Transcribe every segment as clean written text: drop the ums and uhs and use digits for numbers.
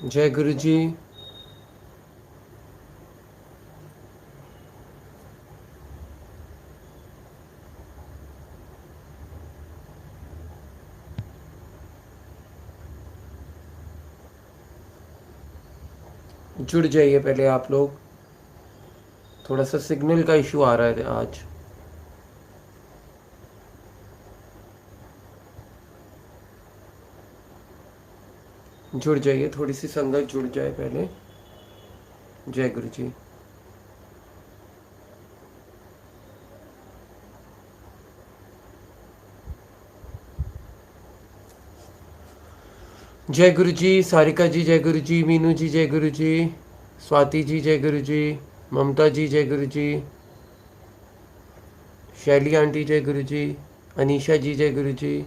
जय गुरु जी। जुड़ जाइए पहले आप लोग, थोड़ा सा सिग्नल का इशू आ रहा है आज। जुड़ जाइए, थोड़ी सी संगत जुड़ जाए पहले। जय गुरु जी। जय गुरु जी। सारिका जी जय गुरु जी। मीनू जी जय गुरु जी। स्वाति जी जय गुरु जी। ममता जी जय गुरु जी। शैली आंटी जय गुरु जी। अनीशा जी जय गुरु जी।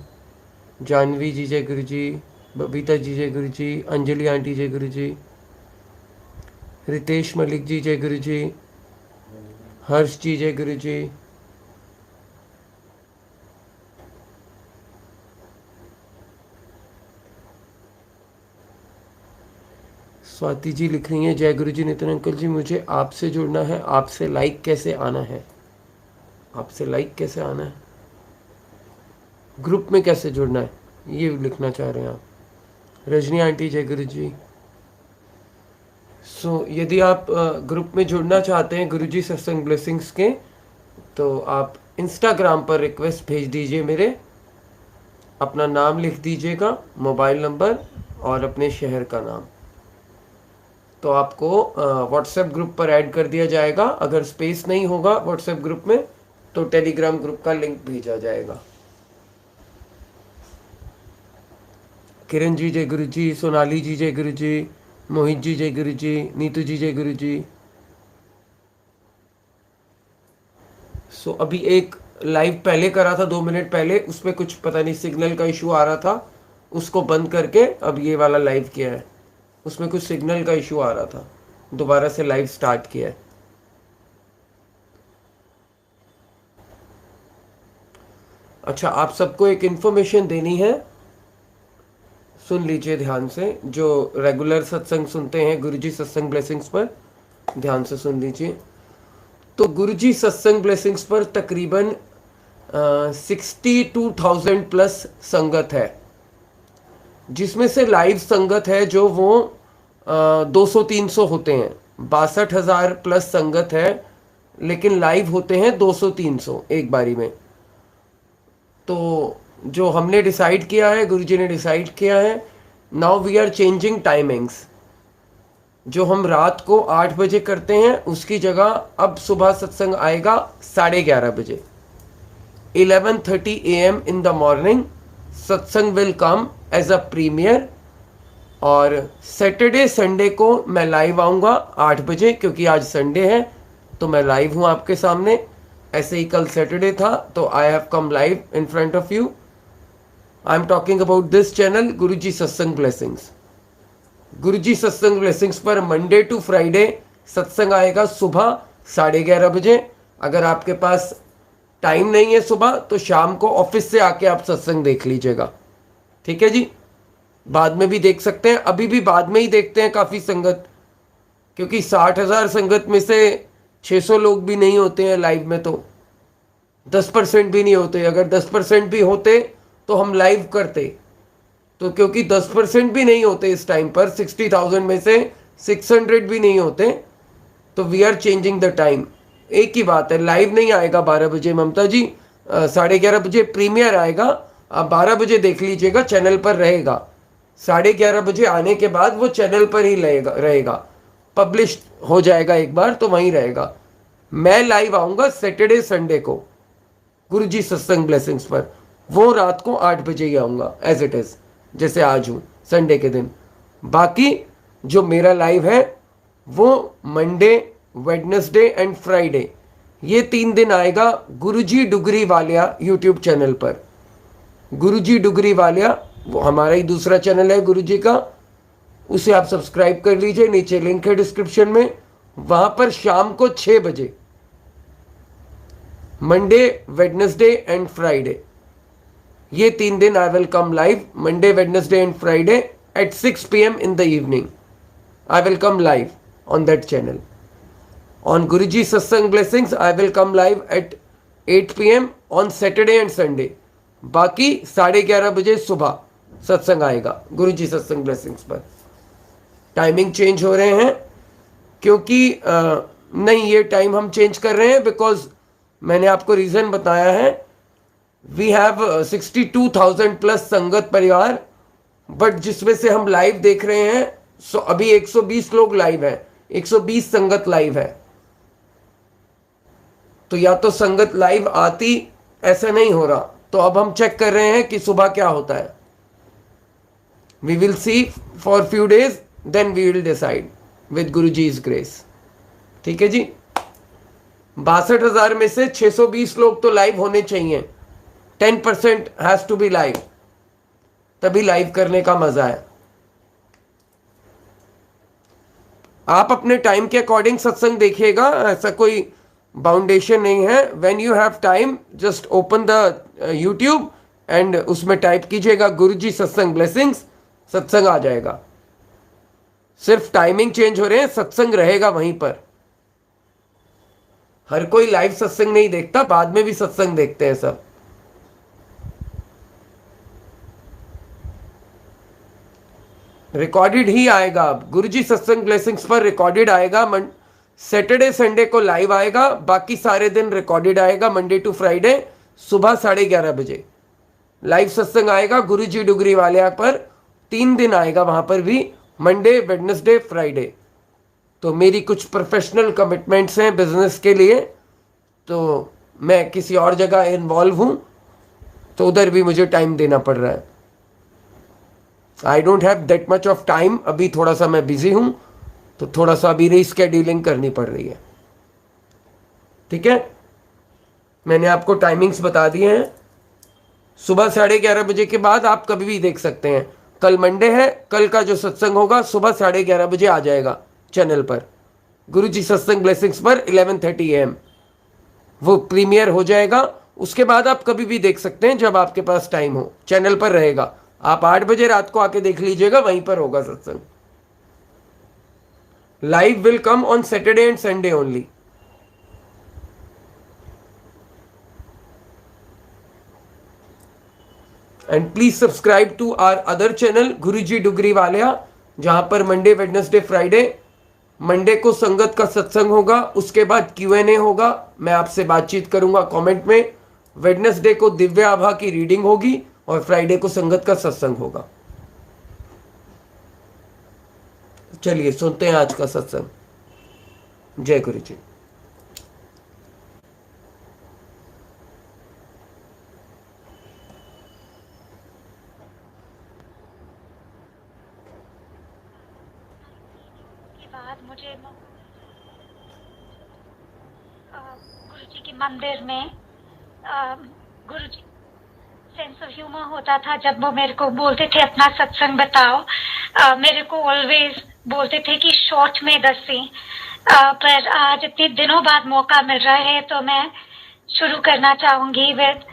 जानवी जी जय गुरु जी। बबीता जी जय गुरु जी। अंजलि आंटी जय गुरु जी। रितेश मलिक जी जय गुरु जी। हर्ष जी जय गुरु जी। स्वाति जी लिख रही हैं जय गुरु जी। नितिन अंकल जी, मुझे आपसे जुड़ना है, आपसे लाइक कैसे आना है? आपसे लाइक कैसे आना है? ग्रुप में कैसे जुड़ना है, ये लिखना चाह रहे हैं आप। रजनी आंटी जय गुरु जी। यदि आप ग्रुप में जुड़ना चाहते हैं गुरुजी सत्संग ब्लेसिंग्स के, तो आप इंस्टाग्राम पर रिक्वेस्ट भेज दीजिए मेरे, अपना नाम लिख दीजिएगा, मोबाइल नंबर और अपने शहर का नाम, तो आपको व्हाट्सएप ग्रुप पर ऐड कर दिया जाएगा। अगर स्पेस नहीं होगा व्हाट्सएप ग्रुप में तो टेलीग्राम ग्रुप का लिंक भेजा जाएगा। किरण जी जय गुरु जी। सोनाली जी जय गुरु जी। मोहित जी जय गुरु जी। नीतू जी जय गुरु जी। अभी एक लाइव पहले करा था 2 मिनट पहले, उसमें कुछ पता नहीं सिग्नल का इशू आ रहा था, उसको बंद करके अब ये वाला लाइव किया है। उसमें कुछ सिग्नल का इशू आ रहा था, दोबारा से लाइव स्टार्ट किया है। अच्छा, आप सबको एक इन्फॉर्मेशन देनी है, सुन लीजिए ध्यान से। जो रेगुलर सत्संग सुनते हैं गुरुजी सत्संग ब्लेसिंग्स पर, ध्यान से सुन लीजिए। तो गुरुजी सत्संग ब्लेसिंग्स पर तकरीबन 62,000 प्लस संगत है, जिसमें से लाइव संगत है जो वो 200-300 होते हैं। 62,000 प्लस संगत है, लेकिन लाइव होते हैं 200-300 एक बारी में। तो जो हमने डिसाइड किया है, गुरुजी ने डिसाइड किया है, now we are changing timings. जो हम रात को 8 बजे करते हैं उसकी जगह अब सुबह सत्संग आएगा 11:30 बजे, 11:30 AM in the morning. Satsang will come as a premiere, और सैटरडे संडे को मैं लाइव आऊँगा 8 बजे, क्योंकि आज संडे है तो मैं लाइव हूँ आपके सामने। ऐसे ही कल सैटरडे था तो I have come live in front of you. I am talking about this channel Guruji satsang blessings. Guruji satsang blessings पर मंडे टू फ्राइडे सत्संग आएगा सुबह 11:30 बजे। अगर आपके पास टाइम नहीं है सुबह तो शाम को ऑफिस से आके आप सत्संग देख लीजिएगा, ठीक है जी। बाद में भी देख सकते हैं, अभी भी बाद में ही देखते हैं काफ़ी संगत, क्योंकि 60,000 संगत में से 600 लोग भी नहीं होते हैं लाइव में, तो 10% भी नहीं होते। अगर 10% भी होते तो हम लाइव करते, तो क्योंकि 10% भी नहीं होते इस टाइम पर, 60,000 में से 600 भी नहीं होते, तो we are changing the time. एक ही बात है, लाइव नहीं आएगा 12 बजे ममता जी, 11:30 बजे प्रीमियर आएगा। आप 12 बजे देख लीजिएगा, चैनल पर रहेगा। 11:30 बजे आने के बाद वो चैनल पर ही रहेगा, पब्लिश हो जाएगा एक बार तो वहीं रहेगा। मैं लाइव आऊँगा सैटरडे संडे को गुरुजी सत्संग ब्लेसिंग्स पर, वो रात को 8 बजे ही आऊँगा एज इट इज़, जैसे आज हूँ संडे के दिन। बाकी जो मेरा लाइव है वो मंडे, वेडनेसडे एंड फ्राइडे, ये 3 दिन आएगा गुरुजी डुगरी वालिया यूट्यूब चैनल पर। गुरुजी डुगरी वालिया वो हमारा ही दूसरा चैनल है गुरुजी का, उसे आप सब्सक्राइब कर लीजिए, नीचे लिंक है डिस्क्रिप्शन में। वहाँ पर शाम को 6 बजे, मंडे, वेडनेसडे एंड फ्राइडे, ये 3 दिन I will come live, Monday, Wednesday and Friday at 6 PM in the evening. I will come live on that channel. On Guruji Satsang Blessings, I will come live at 8 PM on Saturday and Sunday. बाकी 11:30 बजे सुबह सत्संग आएगा गुरुजी satsang blessings पर. Timing change हो रहे हैं क्योंकि नहीं, ये टाइम हम चेंज कर रहे हैं बिकॉज मैंने आपको रीज़न बताया है. वी हैव 62,000 प्लस संगत परिवार, बट जिसमें से हम लाइव देख रहे हैं सो अभी 120 लोग लाइव हैं, 120 संगत लाइव है. तो या तो संगत लाइव आती, ऐसा नहीं हो रहा, तो अब हम चेक कर रहे हैं कि सुबह क्या होता है. We will see for few days, then we will decide with Guruji's grace. ठीक है जी. 62,000 में से 620 लोग तो लाइव होने चाहिए. 10% हैज टू बी लाइव, तभी लाइव करने का मजा है. आप अपने टाइम के अकॉर्डिंग सत्संग देखिएगा, ऐसा कोई बाउंडेशन नहीं है. When you have time just open the YouTube and उसमें टाइप कीजिएगा गुरुजी सत्संग ब्लेसिंग्स, सत्संग आ जाएगा. सिर्फ टाइमिंग चेंज हो रहे हैं, सत्संग रहेगा वहीं पर. हर कोई लाइव सत्संग नहीं देखता, बाद में भी सत्संग देखते हैं सब. रिकॉर्डेड ही आएगा. अब गुरुजी सत्संग ब्लेसिंग्स पर रिकॉर्डेड आएगा. सैटरडे संडे को लाइव आएगा, बाकी सारे दिन रिकॉर्डेड आएगा. मंडे टू फ्राइडे सुबह 11:30 बजे लाइव सत्संग आएगा गुरुजी डुगरी वाले पर. 3 दिन आएगा वहां पर भी, मंडे वेडनेसडे फ्राइडे. तो मेरी कुछ प्रोफेशनल कमिटमेंट्स हैं बिजनेस के लिए, तो मैं किसी और जगह इन्वॉल्व हूं, तो उधर भी मुझे टाइम देना पड़ रहा है. I don't have that much of time. अभी थोड़ा सा मैं बिजी हूं, तो थोड़ा सा अभी रीस्केड्यूलिंग करनी पड़ रही है. ठीक है, मैंने आपको टाइमिंग्स बता दिए हैं. सुबह 11:30 बजे के बाद आप कभी भी देख सकते हैं. कल मंडे है, कल का जो सत्संग होगा सुबह 11:30 बजे आ जाएगा चैनल पर, गुरुजी सत्संग ब्लेसिंग्स पर 11:30 AM वो प्रीमियर हो जाएगा. उसके बाद आप कभी भी देख सकते हैं जब आपके पास टाइम हो, चैनल पर रहेगा. आप 8 बजे रात को आके देख लीजिएगा, वहीं पर होगा satsang. Live will come on Saturday and Sunday only. And please subscribe to our other channel Guruji Dugri Walia, जहां पर मंडे वेडनेसडे फ्राइडे, मंडे को संगत का सत्संग होगा, उसके बाद Q&A होगा, मैं आपसे बातचीत करूंगा कमेंट में. वेडनेसडे को दिव्य आभा की रीडिंग होगी और फ्राइडे को संगत का सत्संग होगा. चलिए सुनते हैं आज का सत्संग. जय गुरु जी. मुझे गुरुजी के मंदिर में गुरुजी सेंस ऑफ ह्यूमर होता था. जब वो मेरे को बोलते थे अपना सत्संग बताओ, मेरे को ऑलवेज बोलते थे कि शॉर्ट में दसी. पर आज इतने दिनों बाद मौका मिल रहा है, तो मैं शुरू करना चाहूंगी विद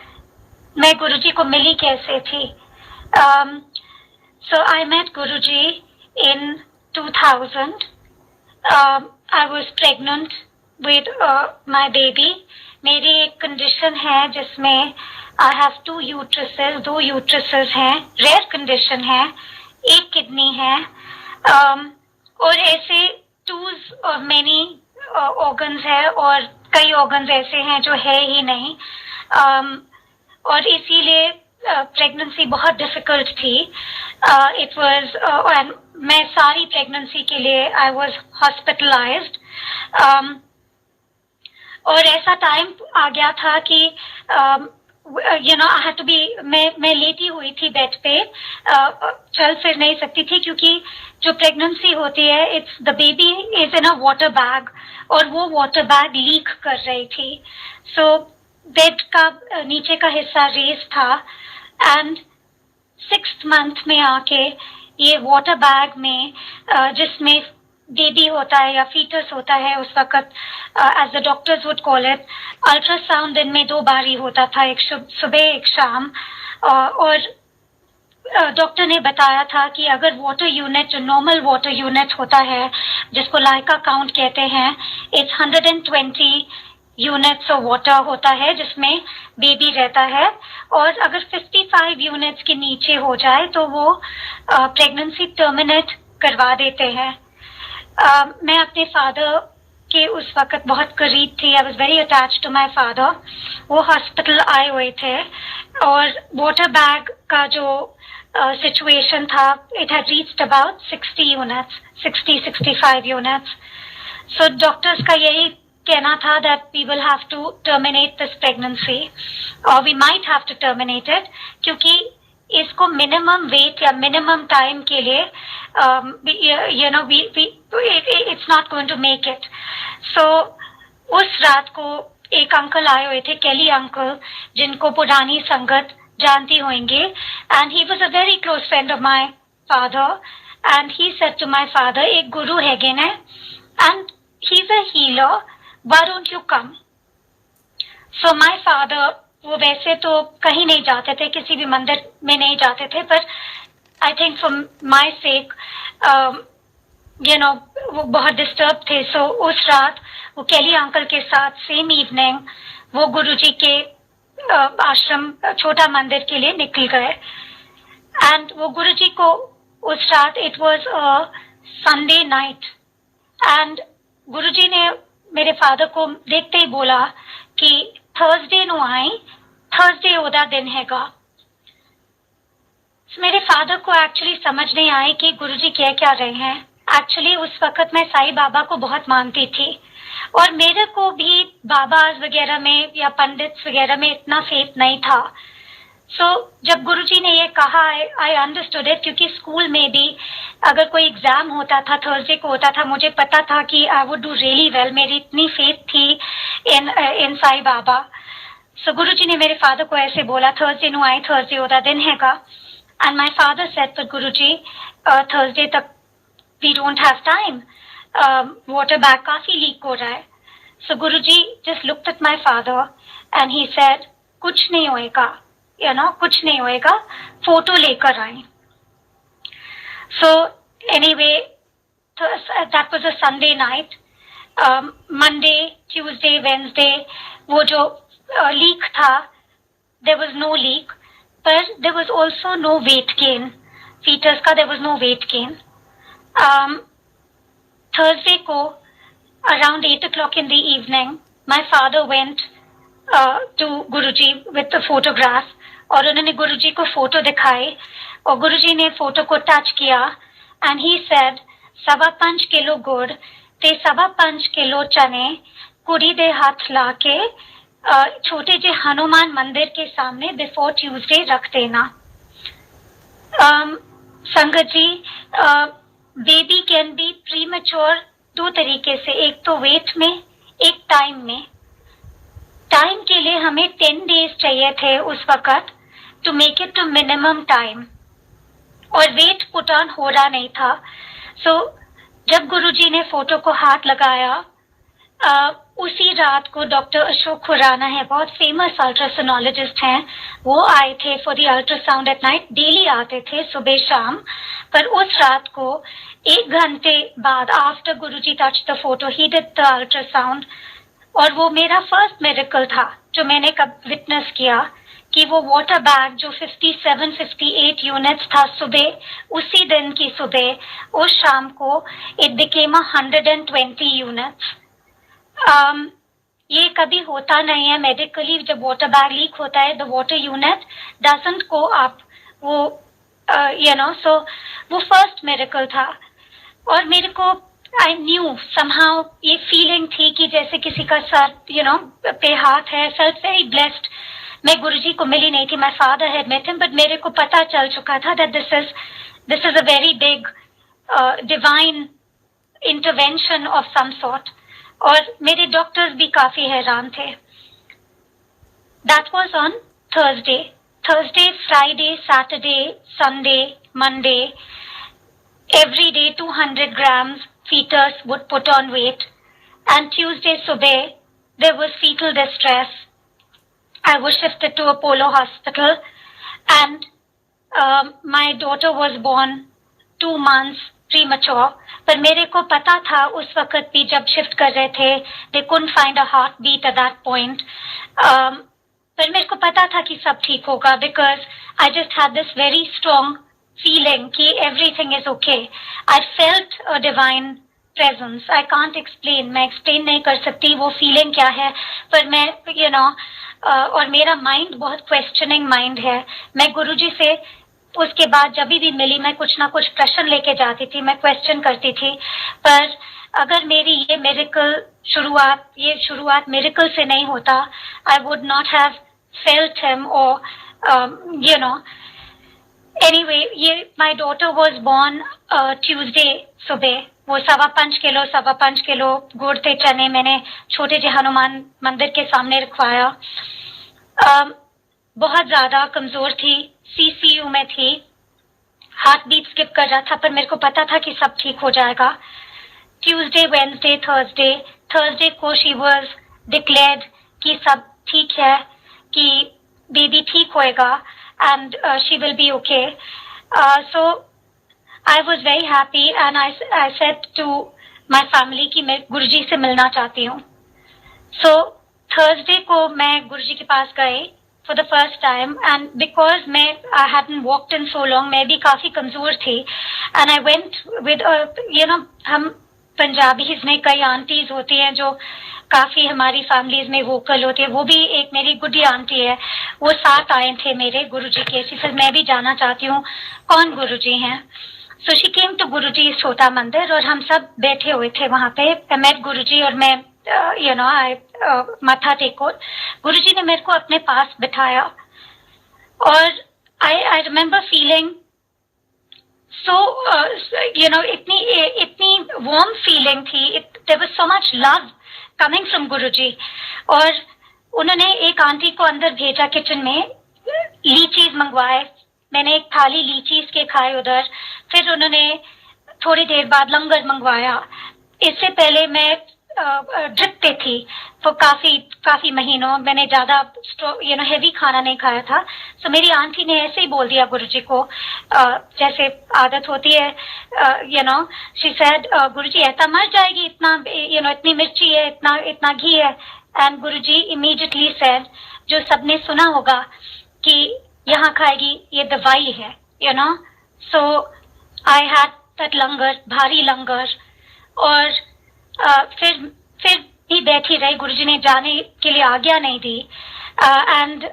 मैं गुरुजी को मिली कैसे थी. So I met Guruji in 2000. I was pregnant with my baby. मेरी एक कंडीशन है जिसमें I have 2 uteruses, 2 uteruses हैं. रेयर कंडीशन है. एक किडनी है, और ऐसे 2 और मेनी ऑर्गन्स है, और कई ऑर्गन्स ऐसे हैं जो है ही नहीं. और इसीलिए प्रेगनेंसी बहुत डिफिकल्ट थी. इट वाज मैं सारी प्रेगनेंसी के लिए आई वाज हॉस्पिटलाइज्ड. और ऐसा टाइम आ गया था कि आई हैड टू बी, मैं लेटी हुई थी बेड पे, चल फिर नहीं सकती थी, क्योंकि जो प्रेगनेंसी होती है, it's the baby is in a water bag, और वो वाटर बैग लीक कर रही थी. सो बेड का नीचे का हिस्सा रेस था, एंड 6th मंथ में आके ये वाटर बैग में जिसमें बेबी होता है या फीटस होता है उस वक्त, as the doctors would call it, ultrasound दिन में 2 बार ही होता था, एक सुबह एक शाम. और डॉक्टर ने बताया था कि अगर वाटर यूनिट, जो नॉर्मल वाटर यूनिट होता है जिसको लाइका काउंट कहते हैं, इट्स 120 यूनिट्स ऑफ वाटर होता है जिसमें बेबी रहता है, और अगर 55 यूनिट्स के नीचे हो जाए तो वो प्रेगनेंसी टर्मिनेट करवा देते हैं। मैं अपने फादर के उस वक्त बहुत करीब थी, I was very attach to my father. वो हॉस्पिटल आए हुए थे और वाटर बैग का जो सिचुएशन था, it had reached about 60 units, 65 units. So doctors का यही कहना था that we will have to terminate this pregnancy, और we might have to terminate it, क्योंकि इसको मिनिमम वेट या मिनिमम टाइम के लिए you know it's not going to make it. So उस रात को एक अंकल आए हुए थे, केली अंकल, जिनको पुरानी संगत जानती होंगे, and he was a very close friend of my father, and he said to my father, एक गुरु हैगे ने and he is a healer, why don't you come. So my father, वो वैसे तो कहीं नहीं जाते थे, किसी भी मंदिर में नहीं जाते थे, पर I think for my sec you know वो बहुत डिस्टर्ब थे। सो उस रात वो केली अंकल के साथ सेम इवनिंग वो गुरुजी के आश्रम, छोटा मंदिर के लिए निकल गए। एंड वो गुरुजी को उस रात, it was a Sunday night, and Guruji ने मेरे फादर को देखते ही बोला कि थर्सडे नु आई, थर्सडे ओदा दिन हैगा। मेरे फादर को एक्चुअली समझ नहीं आई कि गुरुजी कह क्या रहे हैं। एक्चुअली उस वक्त मैं साईं बाबा को बहुत मानती थी, और मेरे को भी बाबाज वगैरह में या पंडित्स वगैरह में इतना फेथ नहीं था। सो जब गुरुजी ने ये कहा, आई अंडरस्टूड इट, क्योंकि स्कूल में भी अगर कोई एग्जाम होता था, थर्सडे को होता था, मुझे पता था कि I would do really well, मेरी इतनी फेथ थी इन साईं बाबा। सो गुरुजी ने मेरे फादर को ऐसे बोला, थर्सडे नु आई, थर्सडे ओदा दिन हैगा। एंड माय फादर सेड, पर गुरुजी थर्सडे तक we don't have time, water bag काफी लीक हो रहा है। So Guruji just looked at my father and he said, कुछ नहीं होएगा, यू नो, कुछ नहीं होएगा, फोटो लेकर आए। So anyway, that was a Sunday night. Monday, Tuesday, Wednesday वो जो लीक था, देयर वाज नो लीक, पर there was also no weight gain, foetus का there was no weight gain. Thursday को around 8 o'clock in the evening, my father went to Guruji with the photograph, और उन्होंने गुरुजी को photo दिखाई, और गुरुजी ने photo को टच किया, एंड ही सेड, 5.25 किलो गुड़ ते 5.25 किलो चने कुड़ी दे हाथ ला के छोटे जे हनुमान मंदिर के सामने बिफोर ट्यूसडे रख देना। संगत जी, बेबी कैन बी प्रीमेच्योर दो तरीके से, एक तो वेट में, एक टाइम में। टाइम के लिए हमें 10 डेज चाहिए थे उस वक्त to make it to minimum time, और वेट पुट ऑन हो रहा नहीं था। सो जब गुरुजी ने फोटो को हाथ लगाया, उसी रात को डॉक्टर अशोक खुराना है, बहुत फेमस अल्ट्रासोनोलॉजिस्ट हैं, वो आए थे for the ultrasound at night, daily आते थे सुबह शाम। पर उस रात को 1 घंटे बाद, after Guruji touch the photo, he did the ultrasound, और वो मेरा फर्स्ट मेरेकल था जो मैंने कब विटनेस किया, कि वो वाटर बैग जो 57-58 यूनिट्स था सुबह, उसी दिन की सुबह, उस शाम को इट बिकेम 120 यूनिट्स। ये कभी होता नहीं है मेडिकली, जब वाटर बैग लीक होता है, the water unit doesn't go up, वो यू नो। सो वो फर्स्ट मिरेकल था, और मेरे को आई न्यू समहाउ, ये फीलिंग थी कि जैसे किसी का सर यू नो पे हाथ है, फेल्ट वेरी ब्लेस्ड। मैं गुरुजी को मिली नहीं थी, my father had met him, but मेरे को पता चल चुका था that this is a very big divine intervention of some sort, और मेरे डॉक्टर्स भी काफी हैरान थे। That was on Thursday, Friday, Saturday, Sunday, Monday, every day 200 grams fetus would put on weight, and Tuesday subah there was fetal distress. I was shifted to Apollo Hospital, and my daughter was born 2 months premature. पर मेरे को पता था उस वक्त भी जब shift कर रहे थे, they couldn't find a heartbeat at that point. पर मेरे को पता था कि सब ठीक होगा, because I just had this very strong feeling कि everything is okay. I felt a divine presence. I can't explain. मैं explain नहीं कर सकती वो feeling क्या है, पर मैं और मेरा mind बहुत questioning mind है. मैं गुरुजी से उसके बाद जब भी मिली मैं कुछ ना कुछ प्रश्न लेके जाती थी, मैं क्वेश्चन करती थी. पर अगर मेरी ये शुरुआत मिरेकल से नहीं होता, I would not have felt him और एनीवे. ये my daughter was born Tuesday सुबह. वो 5.25 किलो गुड़ थे चने मैंने छोटे जे हनुमान मंदिर के सामने रखवाया. बहुत ज्यादा कमजोर थी, सीसीयू में थी, हार्ट बीट स्किप कर रहा था, पर मेरे को पता था कि सब ठीक हो जाएगा. ट्यूसडे, वेंसडे, थर्सडे को शी वाज डिक्लेयर्ड कि सब ठीक है, कि बेबी ठीक होएगा and she will be okay. So I was very happy and I said to my family कि मैं गुरुजी से मिलना चाहती हूँ. सो थर्सडे को मैं गुरुजी के पास गई for the first time, and because I hadn't walked in so long, मैं भी काफी कमजोर थी, and I went with हम पंजाबीज में कई आंटीज होती हैं जो काफी हमारी फैमिलीज में वोकल होती है. वो भी एक मेरी गुड्डी आंटी है, वो साथ आए थे मेरे गुरुजी के. फिर मैं भी जाना चाहती हूँ कौन गुरुजी हैं. So she came to गुरुजी छोटा मंदिर और हम सब बैठे हुए थे वहां पे. I met गुरुजी और मैं माथा टेको. गुरुजी ने मेरे को अपने पास बिठाया और आई रिमेम्बर फीलिंग सो इतनी वार्म फीलिंग थी. There was so much love coming from Guruji. और उन्होंने एक आंटी को अंदर भेजा किचन में, लीचीज मंगवाए. मैंने एक थाली लीचीज के खाए उधर. फिर उन्होंने थोड़ी देर बाद लंगर मंगवाया. इससे पहले मैं ड्रिप पे थी तो काफी महीनों मैंने ज्यादा हेवी खाना नहीं खाया था. सो मेरी आंटी ने ऐसे ही बोल दिया गुरुजी को, जैसे आदत होती है, शी सेड गुरुजी ऐसा मर जाएगी, इतना इतनी मिर्ची है, इतना घी है. एंड गुरुजी इमीडिएटली सेड, जो सबने सुना होगा कि यहाँ खाएगी ये दवाई है, सो आई हैड दैट लंगर, भारी लंगर. और फिर भी बैठी रही. गुरुजी ने जाने के लिए आज्ञा नहीं दी. एंड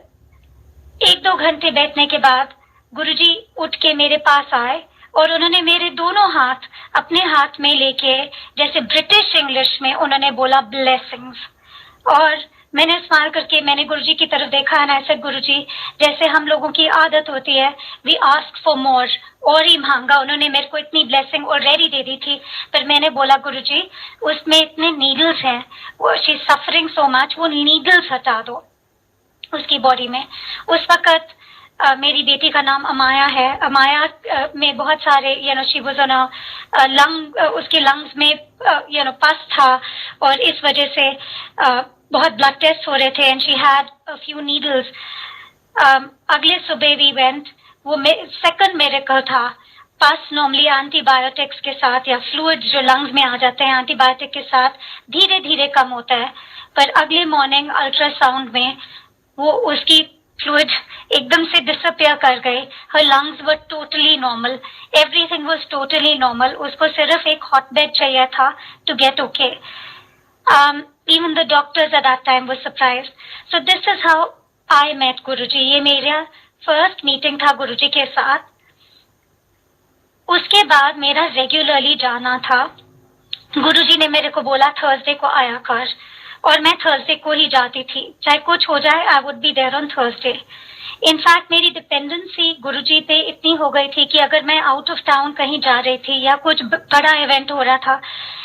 1-2 घंटे बैठने के बाद गुरुजी उठ के मेरे पास आए और उन्होंने मेरे दोनों हाथ अपने हाथ में लेके, जैसे ब्रिटिश इंग्लिश में उन्होंने बोला ब्लेसिंग्स. और मैंने स्माइल करके मैंने गुरुजी की तरफ देखा एंड आई सेड, गुरुजी जैसे हम लोगों की आदत होती है, वी आस्क फॉर मोर, और ही मांगा. उन्होंने मेरे को इतनी ब्लेसिंग ऑलरेडी दे दी थी, पर मैंने बोला गुरुजी उसमें इतने नीडल्स हैं, she is suffering so much, वो नीडल्स हटा दो उसकी बॉडी में. उस वक्त मेरी बेटी का नाम अमाया है. अमाया में बहुत सारे शी वाज ऑन लंग, उसके लंग्स में पस था और इस वजह से बहुत ब्लड टेस्ट हो रहे थे and she had a few needles. अगले सुबह वी वेंट. वो सेकंड मिरेकल था. पस नॉर्मली एंटीबायोटिक्स के साथ या फ्लूइड जो लंग्स में आ जाते हैं एंटीबायोटिक के साथ धीरे धीरे कम होता है, पर अगले मॉर्निंग अल्ट्रासाउंड में वो उसकी फ्लूइड एकदम से डिसअपियर कर गए. Her lungs were totally normal, everything was totally normal. उसको सिर्फ एक हॉट बेड चाहिए था to get okay. Even the doctors at that time were surprised. So this is how I met Guruji. ये मेरा फर्स्ट मीटिंग था गुरुजी के साथ. उसके बाद मेरा रेगुलरली जाना था. गुरुजी ने मेरे को बोला थर्सडे को आया कर, और मैं थर्सडे को ही जाती थी. चाहे कुछ हो जाए, I would be there on Thursday. In fact मेरी डिपेंडेंसी गुरुजी पे इतनी हो गई थी कि अगर मैं आउट ऑफ टाउन कहीं जा रही थी या कुछ बड़ा इवेंट हो रहा था,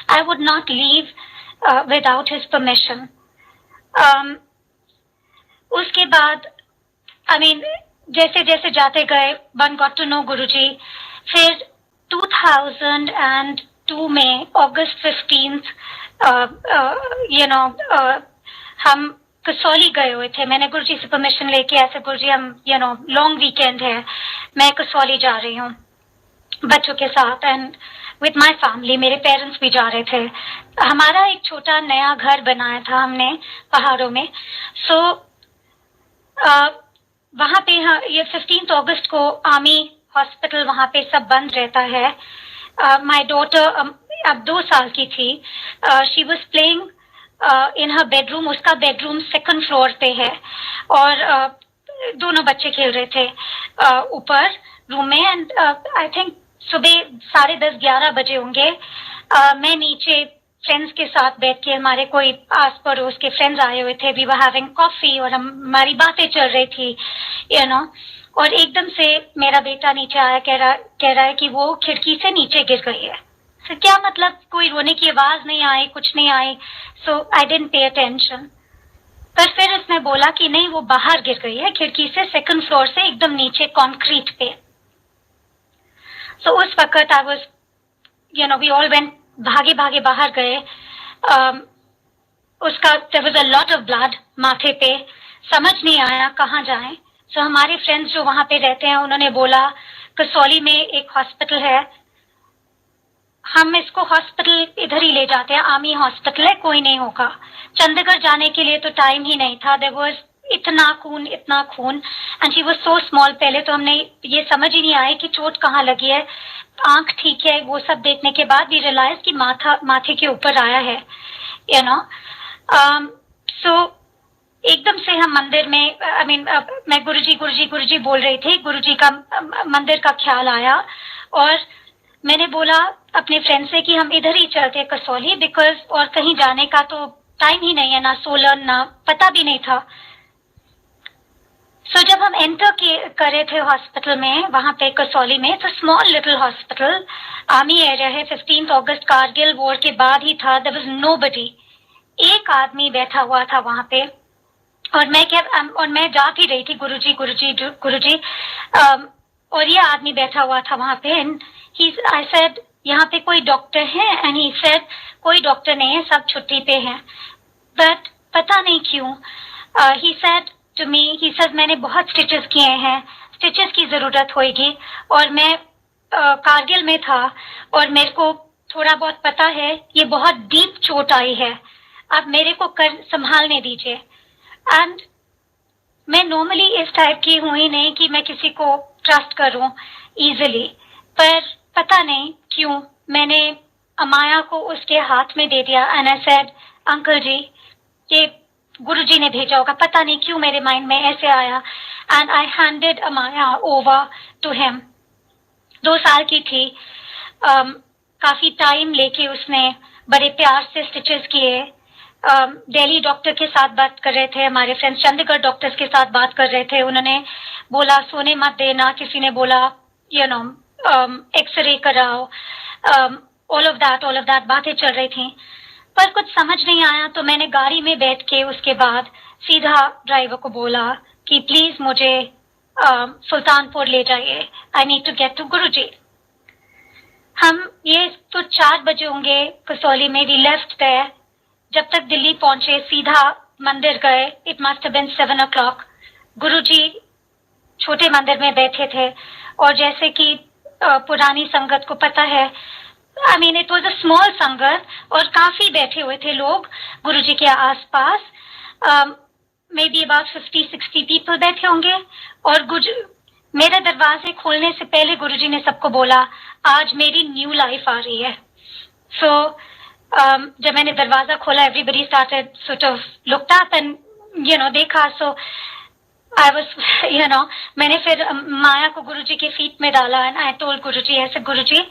आई would not leave without his permission. उसके बाद जैसे जैसे जाते गए, one got to know गुरुजी. फिर 2002 में August 15th हम कसौली गए हुए थे। मैंने गुरुजी से परमिशन लेके ऐसे, गुरुजी हम लॉन्ग वीकेंड है, मैं कसौली जा रही हूँ बच्चों के साथ एंड विथ माई फैमिली। मेरे पेरेंट्स भी जा रहे थे। हमारा एक छोटा नया घर बनाया था हमने पहाड़ों में। सो वहां पे ये 15 अगस्त को आर्मी हॉस्पिटल वहां पे सब बंद रहता है। माई डॉटर अब 2 साल की थी। She was playing in her bedroom. उसका बेडरूम 2nd फ्लोर पे है और दोनों बच्चे खेल रहे थे ऊपर रूम में। एंड आई थिंक सुबह 10:30-11 बजे होंगे। मैं नीचे फ्रेंड्स के साथ बैठ के, हमारे कोई आस पड़ोस के फ्रेंड्स आए हुए थे, वी वर हैविंग कॉफी और हमारी बातें चल रही थी और एकदम से मेरा बेटा नीचे आया, कह रहा है कि वो खिड़की से नीचे गिर गई है। So, क्या मतलब, कोई रोने की आवाज नहीं आई, कुछ नहीं आई। सो आई डिडंट पे अटेंशन। पर फिर उसने बोला कि नहीं, वो बाहर गिर गई है खिड़की से 2nd फ्लोर से एकदम नीचे कंक्रीट पे। सो उस वक्त I was we all went, भागे भागे बाहर गए। उसका there was a lot of blood माथे पे। समझ नहीं आया कहाँ जाएं। सो हमारे फ्रेंड्स जो वहां पे रहते हैं उन्होंने बोला कसौली में एक हॉस्पिटल है, हम इसको हॉस्पिटल इधर ही ले जाते हैं, आर्मी हॉस्पिटल है, कोई नहीं होगा। चंडीगढ़ जाने के लिए तो टाइम ही नहीं था। देयर वाज इतना खून and she was so small. पहले तो हमने ये समझ ही नहीं आया कि चोट कहाँ लगी है, आंख ठीक है, वो सब देखने के बाद भी रियलाइज कि माथे के ऊपर आया है सो एकदम से हम मंदिर में, मैं गुरुजी बोल रही थी। गुरुजी का मंदिर का ख्याल आया और मैंने बोला अपने फ्रेंड से कि हम इधर ही चलते कसौली, बिकॉज और कहीं जाने का तो टाइम ही नहीं है, ना सोलन, ना पता भी नहीं था। सो जब हम एंटर कर रहे थे हॉस्पिटल में वहां पे कसौली में, तो small little hospital, army area है, 15 अगस्त कारगिल वॉर के बाद ही था। देयर वाज नोबडी, एक आदमी बैठा हुआ था वहां पे और मैं जाती रही थी गुरुजी और ये आदमी बैठा हुआ था वहां पे। एंड आई सेड यहाँ पे कोई डॉक्टर है? एंड ही सेड कोई डॉक्टर नहीं है, सब छुट्टी पे हैं। बट पता नहीं क्यों he said to me, he said मैंने बहुत स्टिचेस किए हैं, स्टिचेस की जरूरत होगी। और मैं कारगिल में था और मेरे को थोड़ा बहुत पता है ये बहुत डीप चोट आई है, आप मेरे को संभालने दीजिए। एंड मैं नॉर्मली इस टाइप की हूं ही नहीं कि मैं किसी को ट्रस्ट करूं इजिली, पर पता नहीं क्यों मैंने अमाया को उसके हाथ में दे दिया। एंड आई सेड अंकल जी, ये गुरुजी ने भेजा होगा, पता नहीं क्यों मेरे माइंड में ऐसे आया। And I handed Amaya over to him. 2 साल की थी। काफी टाइम लेके उसने बड़े प्यार से स्टिचेस किए। दिल्ली डॉक्टर के साथ बात कर रहे थे, हमारे फ्रेंड्स चंडीगढ़ डॉक्टर्स के साथ बात कर रहे थे। उन्होंने बोला सोने मत देना, किसी ने बोला एक्सरे कराओ, ऑल ऑफ दैट बातें चल रही थी। पर कुछ समझ नहीं आया, तो मैंने गाड़ी में बैठ के उसके बाद सीधा ड्राइवर को बोला कि प्लीज मुझे सुल्तानपुर ले जाइए, I need to get to Guruji. हम ये तो 4 बजे होंगे कसौली में, वी लेफ्ट देयर। जब तक दिल्ली पहुंचे सीधा मंदिर गए, it must have been 7 o'clock। Guruji छोटे मंदिर में बैठे थे और जैसे कि पुरानी संगत को पता है, इट वाज अ स्मॉल संगत और काफी बैठे हुए थे लोग गुरुजी के आसपास। मे बी अबाउट 50-60 पीपल बैठे होंगे। और मेरे दरवाजे खोलने से पहले गुरुजी ने सबको बोला आज मेरी न्यू लाइफ आ रही है। सो जब मैंने दरवाजा खोला, everybody started sort of looked up and देखा। सो आई वाज मैंने फिर माया को गुरुजी के फीट में डाला एंड आई टोल्ड गुरुजी, ऐसे गुरुजी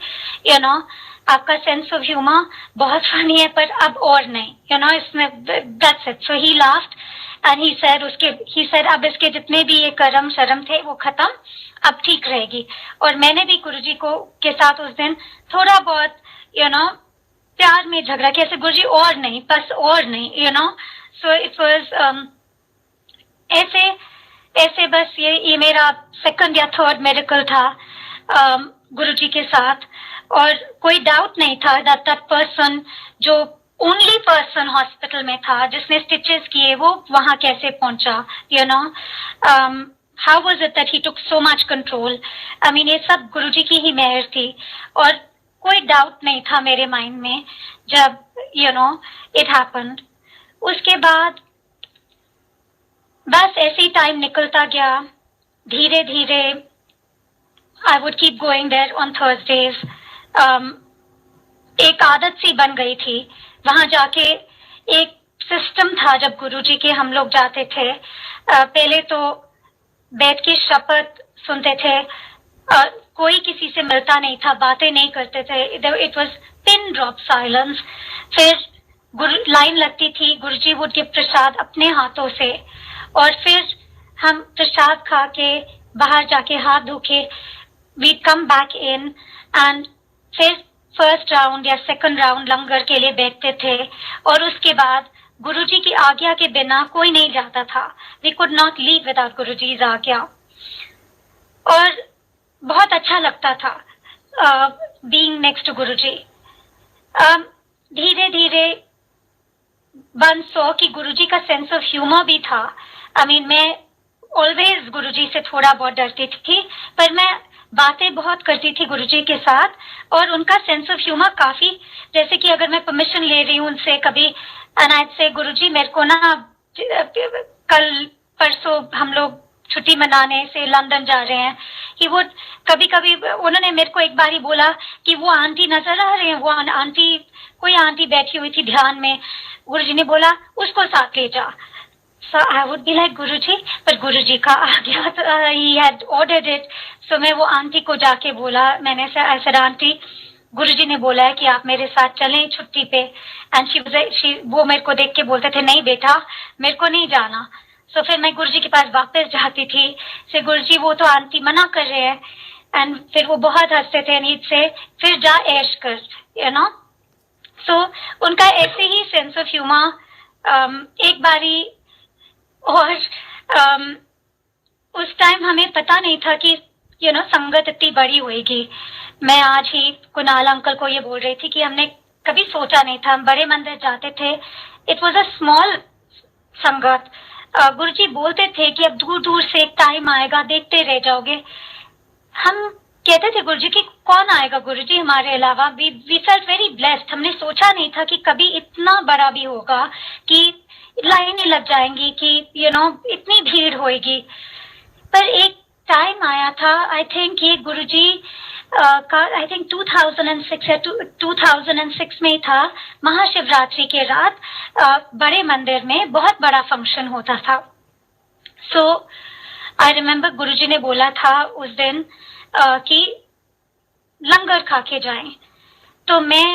आपका सेंस ऑफ ह्यूमर बहुत फनी है, पर अब और नहीं, इसमें that's it. So he laughed and he said अब इसके जितने भी ये कर्म शर्म थे वो खत्म, अब ठीक रहेगी। और मैंने भी गुरुजी के साथ उस दिन थोड़ा बहुत प्यार में झगड़ा किया, ऐसे गुरुजी और नहीं, बस और नहीं, सो इट वाज ऐसे बस ये मेरा 2nd या 3rd मेडिकल था गुरुजी के साथ। और कोई डाउट नहीं था दैट पर्सन जो ओनली पर्सन हॉस्पिटल में था जिसने स्टिचेस किए, वो वहां कैसे पहुंचा, you know, how was it that he took so much control. I mean ये सब गुरुजी की ही मेहर थी, और कोई डाउट नहीं था मेरे माइंड में जब यू नो इट हैपेंड। उसके बाद बस ऐसे ही टाइम निकलता गया, धीरे धीरे I would keep going there on Thursdays. एक आदत सी बन गई थी वहां जाके। एक सिस्टम था जब गुरुजी के हम लोग जाते थे, पहले तो बैठ के शपथ सुनते थे, कोई किसी से मिलता नहीं था, बातें नहीं करते थे, it was pin drop silence. फिर लाइन लगती थी, गुरुजी वुड गिव प्रसाद अपने हाथों से, और फिर हम प्रसाद खा के बाहर जाके हाथ धो के we come back in, and फिर फर्स्ट राउंड या सेकंड राउंड लंगर के लिए बैठते थे। और उसके बाद गुरुजी की आज्ञा के बिना कोई नहीं जाता था। We could not leave without Guruji's आज्ञा। और बहुत अच्छा लगता था बीइंग नेक्स्ट टू गुरुजी। धीरे धीरे वन सौ कि गुरुजी का सेंस ऑफ ह्यूमर भी था। आई मीन मैं ऑलवेज गुरुजी से थोड़ा बहुत डरती थी, पर मैं बातें बहुत करती थी गुरुजी के साथ, और उनका सेंस ऑफ ह्यूमर काफी, जैसे कि अगर मैं परमिशन ले रही हूँ उनसे कभी, एंड आई से गुरुजी मेरे को ना कल परसों हम लोग छुट्टी मनाने से लंदन जा रहे हैं, कि वो कभी कभी उन्होंने मेरे को एक बार ही बोला कि वो आंटी नजर आ रहे हैं, वो आंटी, कोई आंटी बैठी हुई थी ध्यान में, गुरुजी ने बोला उसको साथ ले जा। So I would be like गुरुजी, पर गुरुजी का आ गया, he had ordered it। So मैं वो आंटी को जाके बोला, मैंने ऐसा आंटी, गुरुजी ने बोला है कि आप मेरे साथ चलें छुट्टी पे, एंड वो मेरे को देख के बोलते थे नहीं बेटा मेरे को नहीं जाना। So फिर मैं गुरुजी के पास वापस जाती थी, से गुरुजी वो तो आंटी मना कर रहे हैं, एंड फिर वो बहुत हंसते थे नींद से, फिर जा ऐश कर, यू नो। सो उनका ऐसे ही सेंस ऑफ ह्यूमर। एक बारी, और उस टाइम हमें पता नहीं था कि यू नो संगत इतनी बड़ी होएगी। मैं आज ही कुणाल अंकल को ये बोल रही थी कि हमने कभी सोचा नहीं था, हम बड़े मंदिर जाते थे, इट वॉज अ स्मॉल संगत। गुरुजी बोलते थे कि अब दूर दूर से एक टाइम आएगा देखते रह जाओगे। हम कहते थे गुरुजी कि कौन आएगा गुरुजी हमारे अलावा। We felt very blessed. हमने सोचा नहीं था कि कभी इतना बड़ा भी होगा, कि लाइनें लग जाएंगी, कि यू नो इतनी भीड़ होएगी। पर एक टाइम आया था, आई थिंक ये गुरुजी का आई थिंक 2006 या 2006 में ही था, महाशिवरात्रि के रात बड़े मंदिर में बहुत बड़ा फंक्शन होता था। सो आई रिमेम्बर गुरुजी ने बोला था उस दिन कि लंगर खा के जाएं। तो मैं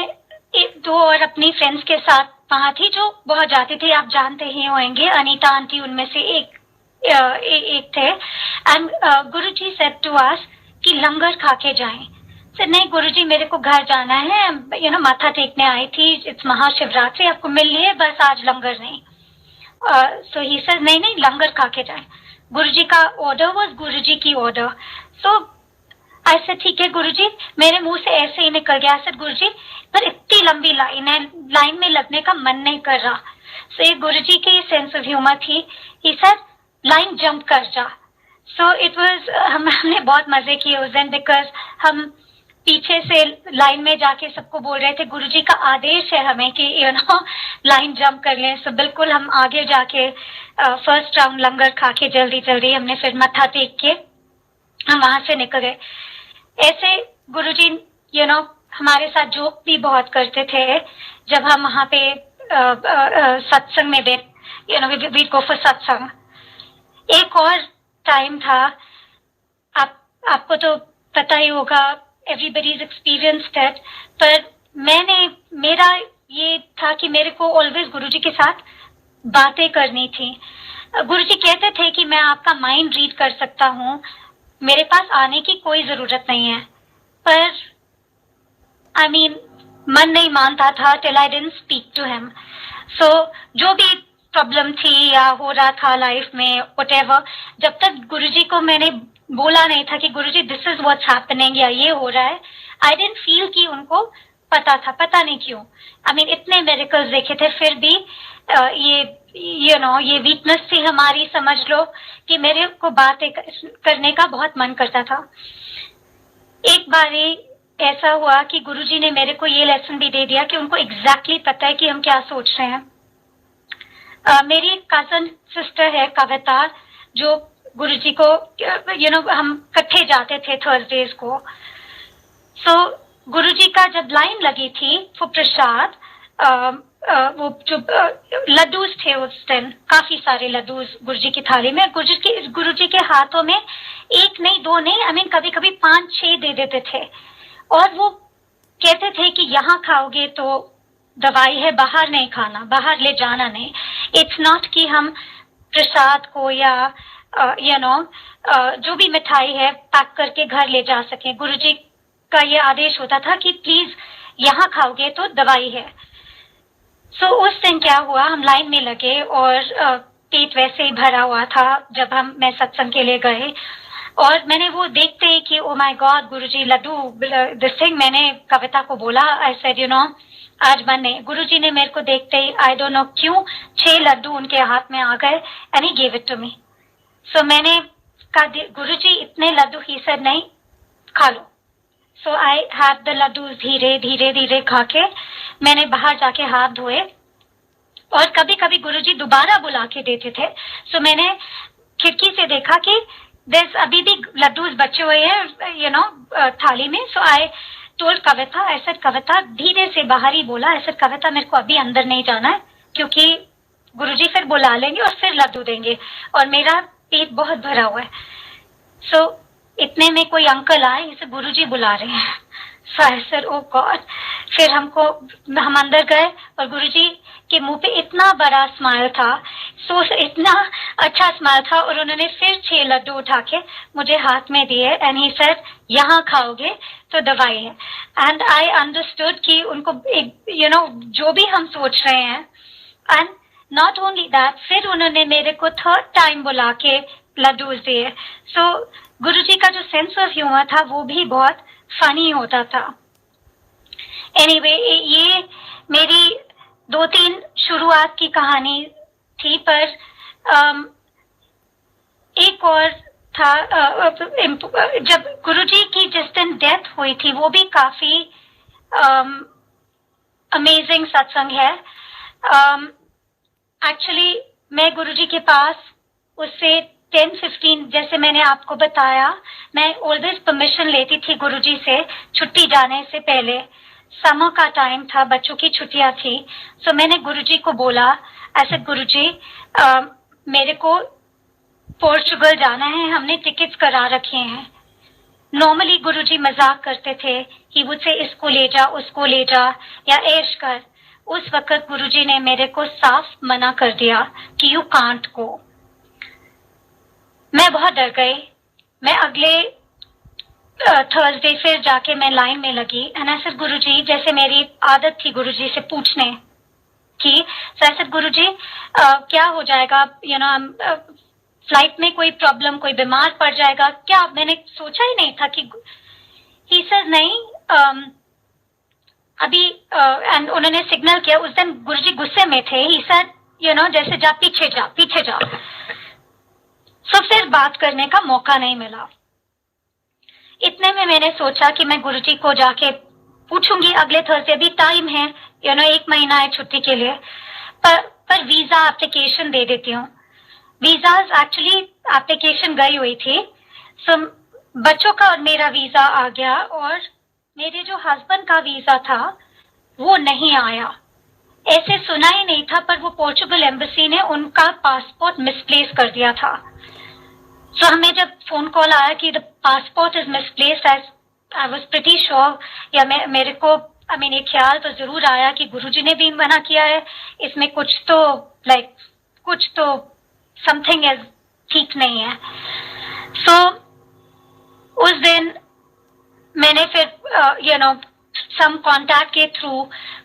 एक दो और अपनी फ्रेंड्स के साथ वहां थी जो बहुत जाती थी, आप जानते ही होंगे, अनीता आंटी उनमें से एक थे। And Guruji said to us कि लंगर खा के जाएं। सर नहीं गुरुजी मेरे को घर जाना है, यू नो माथा टेकने आई थी, इट्स महाशिवरात्रि, आपको मिल लिए बस आज लंगर नहीं। सो ही सर नहीं नहीं लंगर खा के जाएं। गुरुजी का ऑर्डर वाज गुरुजी की ऑर्डर। सो ऐसे ठीक है गुरुजी, मेरे मुंह से ऐसे ही निकल गया सर गुरुजी पर इतनी लंबी लाइन है, लाइन में लगने का मन नहीं कर रहा। सो ये गुरुजी की सेंस ऑफ ह्यूमर थी, ही सर लाइन जंप कर जा। सो इट वाज, हमने बहुत मजे किए उस दिन, बिकॉज हम पीछे से लाइन में जाके सबको बोल रहे थे गुरुजी का आदेश है हमें कि यू नो लाइन जंप कर लें। सो बिल्कुल हम आगे जाके फर्स्ट राउंड लंगर खा के जल्दी जल्दी हमने फिर मत्था टेक के हम वहां से निकल गए। ऐसे गुरुजी यू नो हमारे साथ जोक भी बहुत करते थे जब हम वहां पे सत्संग में बैठ, you know we go for satsang. एक और टाइम था, आपको तो पता ही होगा, एवरीबडी इज एक्सपीरियंस्ड इट, पर मेरा ये था कि मेरे को ऑलवेज गुरुजी के साथ बातें करनी थी। गुरुजी कहते थे कि मैं आपका माइंड रीड कर सकता हूँ, मेरे पास आने की कोई जरूरत नहीं है, पर आई मीन मन नहीं मानता था till I didn't speak to him. So जो भी प्रॉब्लम थी या हो रहा था लाइफ में व्हाटएवर, जब तक गुरुजी को मैंने बोला नहीं था कि गुरुजी दिस इज व्हाट्स हैपनिंग या ये हो रहा है, आई डिडंट फील कि उनको पता था, पता नहीं क्यों। आई मीन इतने मेरिकल्स देखे थे, फिर भी ये ये वीकनेस थी हमारी, समझ लो, कि मेरे को बातें करने का बहुत मन करता था। एक बारी ऐसा हुआ कि गुरुजी ने मेरे को ये लेसन भी दे दिया कि उनको एग्जैक्टली पता है कि हम क्या सोच रहे हैं। मेरी एक कजन सिस्टर है कविता, जो गुरुजी को हम इकट्ठे जाते थे थर्सडेज को। सो गुरुजी का जब लाइन लगी थी वो प्रसाद, वो जो लड्डूस थे उस दिन, काफी सारे लड्डूस गुरुजी की थाली में, गुरुजी के हाथों में एक नहीं, दो नहीं, आई मीन कभी कभी 5-6 दे देते थे। और वो कहते थे कि यहाँ खाओगे तो दवाई है, बाहर नहीं खाना, बाहर ले जाना नहीं। इट्स नॉट कि हम प्रसाद को या जो भी मिठाई है पैक करके घर ले जा सके। गुरुजी का ये आदेश होता था कि प्लीज यहाँ खाओगे तो दवाई है। सो उस दिन क्या हुआ, हम लाइन में लगे और पेट वैसे ही भरा हुआ था जब मैं सत्संग के लिए गए। और मैंने वो देखते ही कि oh my god Guruji laddoo this thing, मैंने कविता को बोला, आई सेड आज मन नहीं। गुरुजी ने मेरे को देखते ही, आई डोंट नो क्यों, 6 लड्डू उनके हाथ में आ गए and he give it to me. So मैंने कहा गुरुजी इतने लड्डू, ही सेड नहीं, खा लो। So I have the laddoo, धीरे धीरे धीरे खा के मैंने बाहर जाके हाथ धोए। और कभी कभी गुरुजी दोबारा बुला के देते थे। सो मैंने खिड़की से देखा कि अभी भी लड्डूस बचे हुए हैं थाली में। सो आई टोल्ड कविता, ऐसा कविता धीरे से बाहर ही बोला, ऐसा कविता मेरे को अभी अंदर नहीं जाना है क्योंकि गुरुजी फिर बुला लेंगे और फिर लड्डू देंगे और मेरा पेट बहुत भरा हुआ है। सो इतने में कोई अंकल आए, इसे गुरुजी बुला रहे हैं। सर ओ गॉड। फिर हम अंदर गए और गुरुजी के मुंह पे इतना बड़ा स्माइल था, इतना अच्छा स्माइल था। और उन्होंने फिर 6 लड्डू उठा के मुझे हाथ में दिए एंड ही सेड यहाँ खाओगे तो दवाई है। एंड आई अंडरस्टूड कि उनको जो भी हम सोच रहे हैं। एंड नॉट ओनली दैट, फिर उन्होंने मेरे को 3rd टाइम बुला के लड्डू दिए। सो गुरुजी का जो सेंस ऑफ ह्यूमर था वो भी बहुत फनी होता था। एनीवे, ये मेरी 2-3 शुरुआत की कहानी थी, पर एक और था जब गुरुजी की जिस दिन डेथ हुई थी, वो भी काफी अमेजिंग सत्संग है। एक्चुअली मैं गुरुजी के पास उससे 10-15, जैसे मैंने आपको बताया, मैं ऑलवेज परमिशन लेती थी गुरुजी से छुट्टी जाने से पहले। समर का टाइम था, बच्चों की छुट्टियां थी। सो मैंने गुरुजी को बोला, ऐसे गुरुजी मेरे को पोर्चुगल जाना है, हमने टिकट्स करा रखे हैं। नॉर्मली गुरुजी मजाक करते थे, ही वुड से इसको ले जा, उसको ले जा या ऐश कर। उस वक्त गुरुजी ने मेरे को साफ मना कर दिया कि यू कांट गो। मैं बहुत डर गई। मैं अगले थर्सडे फिर जाके मैं लाइन में लगी एंड ऐसे गुरुजी, जैसे मेरी आदत थी गुरुजी से पूछने की, ऐसे गुरुजी क्या हो जाएगा, फ्लाइट में कोई प्रॉब्लम, कोई बीमार पड़ जाएगा क्या? मैंने सोचा ही नहीं था कि ही सेड नहीं अभी। एंड उन्होंने सिग्नल किया। उस दिन गुरुजी गुस्से में थे। ही सेड जैसे जा पीछे जा, पीछे जा। सो फिर बात करने का मौका नहीं मिला। इतने में मैंने सोचा कि मैं गुरुजी को जाके पूछूंगी अगले थर्सडे, भी टाइम है, 1 महीना है छुट्टी के लिए, पर वीजा एप्लीकेशन दे देती हूँ। वीजा एक्चुअली एप्लीकेशन गई हुई थी। सो बच्चों का और मेरा वीजा आ गया और मेरे जो हस्बैंड का वीजा था वो नहीं आया। ऐसे सुना ही नहीं था, पर वो पोर्चुगल एम्बेसी ने उनका पासपोर्ट मिसप्लेस कर दिया था। सो हमें जब फोन कॉल आया कि the passport is misplaced, I was pretty sure, या मेरे को ये ख्याल तो जरूर आया कि गुरुजी ने भी मना किया है, इसमें कुछ तो समथिंग इज ठीक नहीं है। सो उस दिन मैंने फिर सम कॉन्टैक्ट के थ्रू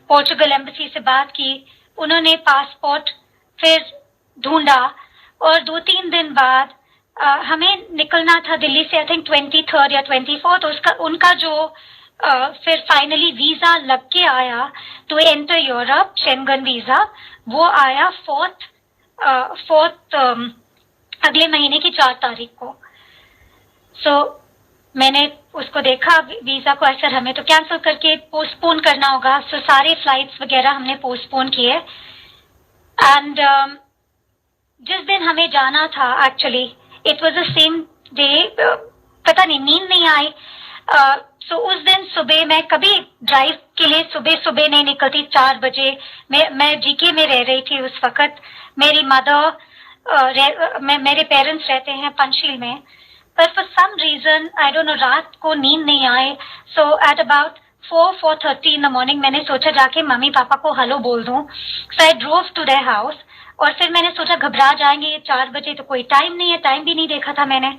पोर्चुगल एम्बेसी से बात की। उन्होंने पासपोर्ट फिर ढूंढा और 2-3 दिन बाद हमें निकलना था दिल्ली से, आई थिंक 23rd या 24th। उनका जो फिर फाइनली वीजा लग के आया to enter Europe, Schengen visa, वो आया 4th अगले महीने की 4 तारीख को। सो मैंने उसको देखा वीजा को, सर हमें तो कैंसिल करके पोस्टपोन करना होगा। सो सारे फ्लाइट्स वगैरह हमने पोस्टपोन किए। एंड जिस दिन हमें जाना था, actually it was the same day, पता नहीं नींद नहीं आई। सो उस दिन सुबह, मैं कभी ड्राइव के लिए सुबह सुबह नहीं निकलती, 4 बजे। मैं जीके में रह रही थी उस वक्त। मेरी मदर, मेरे पेरेंट्स रहते हैं पंचशील में, पर for some reason I don't know रात को नींद नहीं आए। So at about 4:30 in the morning मैंने सोचा जाके मम्मी पापा को हेलो बोल दूं। So I drove to their house, और फिर मैंने सोचा घबरा जाएंगे, ये 4 बजे तो कोई टाइम नहीं है, टाइम भी नहीं देखा था मैंने,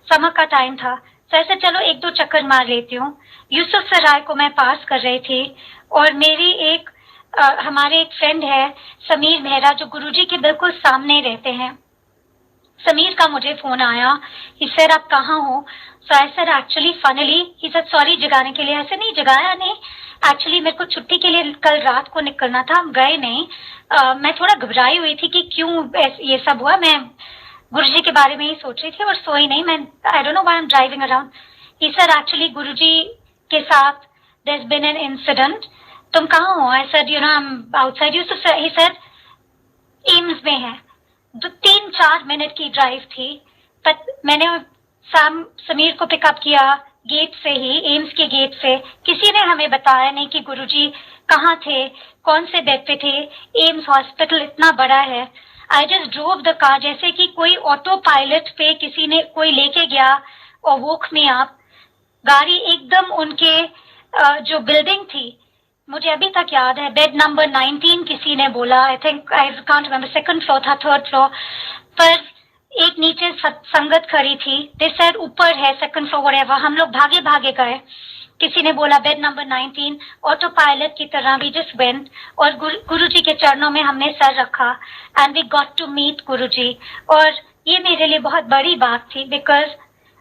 समर का टाइम था। तो ऐसे चलो 1-2 चक्कर मार लेती हूँ। यूसुफ सराय को मैं पास कर रही थी, और मेरी हमारे एक फ्रेंड है समीर मेहरा, जो गुरुजी के बिल्कुल सामने रहते हैं। समीर का मुझे फोन आया, ही सेड आप कहाँ हो? So I said actually funnily, he said sorry जगाने के लिए। ऐसे नहीं जगाया नहीं, एक्चुअली मेरे को छुट्टी के लिए कल रात को निकलना था, हम गए नहीं। मैं थोड़ा घबराई हुई थी कि क्यों ये सब हुआ। मैं गुरुजी के बारे में ही सोच रही थी और सोई नहीं। मैं I don't know why I am driving around. He said actually Guruji के साथ there has been an incident, तुम कहाँ हो? I said you know I am outside you. So he said AIIMS में है। 3-4 मिनट की ड्राइव थी, पर मैंने समीर को पिकअप किया गेट से ही, एम्स के गेट से। किसी ने हमें बताया नहीं कि गुरुजी कहाँ थे, कौन से बेड पे थे। एम्स हॉस्पिटल इतना बड़ा है। I just drove the car, जैसे कि कोई ऑटो पायलट पे किसी ने कोई लेके गया और वोक मी अप। गाड़ी एकदम उनके जो बिल्डिंग थी, मुझे अभी तक याद है, बेड नंबर 19 किसी ने बोला, I think I can't remember, 2nd floor था, 3rd फ्लोर, पर एक नीचे संगत खड़ी थी। दे सेड ऊपर है 2nd फ्लोर व्हाटएवर। हम लोग भागे भागे गए, किसी ने बोला बेड नंबर 19, ऑटो पायलट की तरह भी जस्ट वेंट, और गुरुजी के चरणों में हमने सर रखा, and we got to meet Guruji. और ये मेरे लिए बहुत बड़ी बात थी, बिकॉज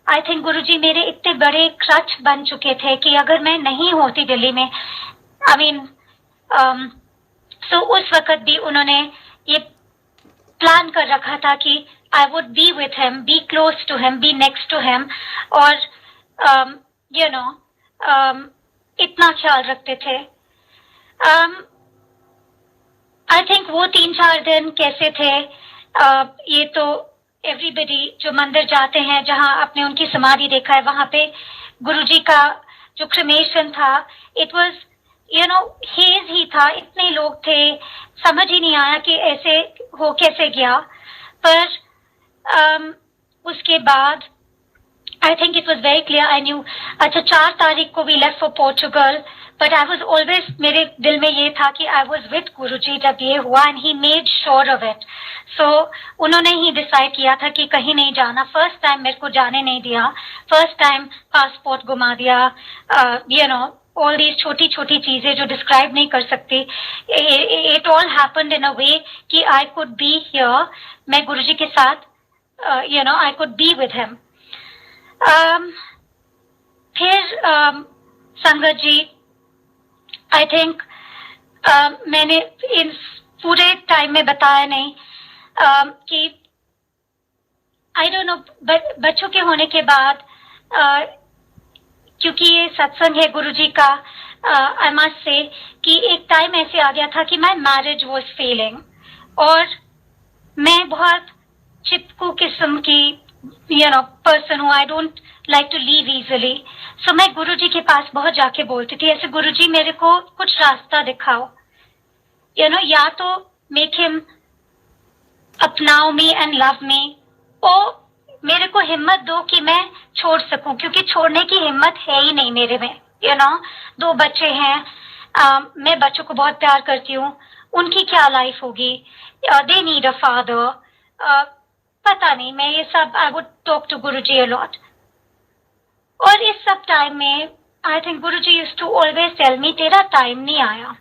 आई थिंक गुरुजी मेरे इतने बड़े क्रच बन चुके थे कि अगर मैं नहीं होती दिल्ली में, आई मीन सो उस वक्त भी उन्होंने ये प्लान कर रखा था कि I would be with him, be close to him, be next to him, और यू नो इतना ख्याल रखते थे। आई थिंक वो 3-4 दिन कैसे थे, ये तो एवरीबडी जो मंदिर जाते हैं, जहां आपने उनकी समाधि देखा है, वहां पे गुरुजी का जो क्रिमेशन था, it was you know huge ही था, इतने लोग थे, समझ ही नहीं आया कि ऐसे हो कैसे गया। पर उसके बाद I think it was very clear, I knew. अच्छा 4 तारीख को we left for Portugal, but I was always, मेरे दिल में ये था कि आई वॉज विथ गुरुजी जब ये हुआ, and he made sure of it. So उन्होंने ही डिसाइड किया था कि कहीं नहीं जाना। फर्स्ट टाइम मेरे को जाने नहीं दिया, फर्स्ट टाइम पासपोर्ट घुमा दिया, यू नो ऑल दीज छोटी छोटी चीजें जो डिस्क्राइब नहीं कर सकती। इट ऑल हैपेंड इन अ वे कि आई कुड बी हियर, मैं गुरुजी के साथ you know I could be with him. फिर संगत जी, आई थिंक मैंने इन पूरे टाइम में बताया नहीं कि आई डोंट नो, बच्चों के होने के बाद क्योंकि ये सत्संग है गुरुजी का, आई मस्ट से कि एक टाइम ऐसे आ गया था कि माय मैरिज वाज फेलिंग, और मैं बहुत चिपकू किस्म की यू नो पर्सन हूँ। I don't like to leave easily. So मैं गुरुजी के पास बहुत जाके बोलती थी, ऐसे गुरुजी मेरे को कुछ रास्ता दिखाओ, यू नो, या तो मेक हिम अपनाओ मी एंड लव मी, और मेरे को हिम्मत दो कि मैं छोड़ सकूं, क्योंकि छोड़ने की हिम्मत है ही नहीं मेरे में। यू नो 2 बच्चे हैं, मैं बच्चों को बहुत प्यार करती हूँ, उनकी क्या लाइफ होगी, दे नीड अ फादर, पता नहीं। मैं ये सब I would talk to Guruji a lot, और इस सब टाइम में I think Guruji used to always tell me तेरा टाइम नहीं आया,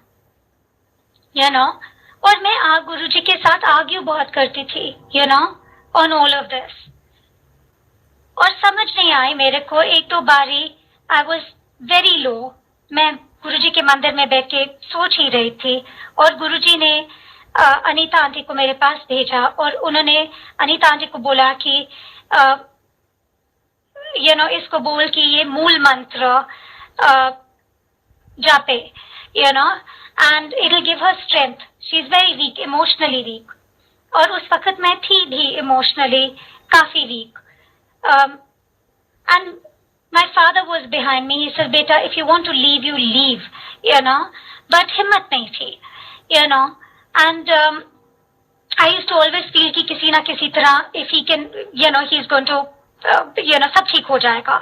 यू नो। और मैं गुरुजी के साथ आर्ग्यू बहुत करती थी, you know, on all of this, और समझ नहीं आई मेरे को। 1-2 बारी आई वॉज वेरी लो, मैं गुरुजी के मंदिर में बैठ के सोच ही रही थी, और गुरुजी ने अनीता आंटी को मेरे पास भेजा, और उन्होंने अनीता आंटी को बोला कि इसको बोल कि ये मूल मंत्र जापे, and it will give her strength, she is very weak, emotionally weak. और उस वक्त मैं थी भी इमोशनली काफी weak, and my father was behind me. He said, beta, if you want to leave, you leave, but himmat nahi thi, and I used to always feel कि किसी ना किसी तरह if he can, he is going to, सब ठीक हो जाएगा।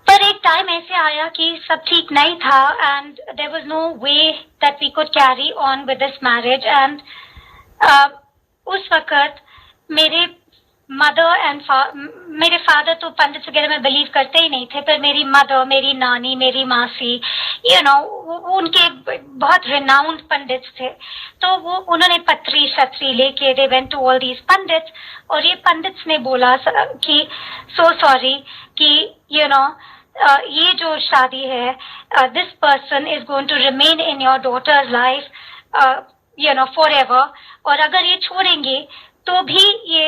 पर एक टाइम ऐसे आया कि सब ठीक नहीं था, and there was no way that we could carry on with this marriage, and उस वक्त मेरे मदर एंड मेरे फादर तो पंडित वगैरह में बिलीव करते ही नहीं थे, पर मेरी मदर, मेरी नानी, मेरी मासी, उनके बहुत रिनाउंड पंडित थे, तो उन्होंने पत्री शत्री लेके they went to all these pandits, और ये पंडित्स ने बोला कि सो सॉरी कि ये जो शादी है, this person is going to remain in your daughter's life forever, और अगर ये छोड़ेंगे तो भी ये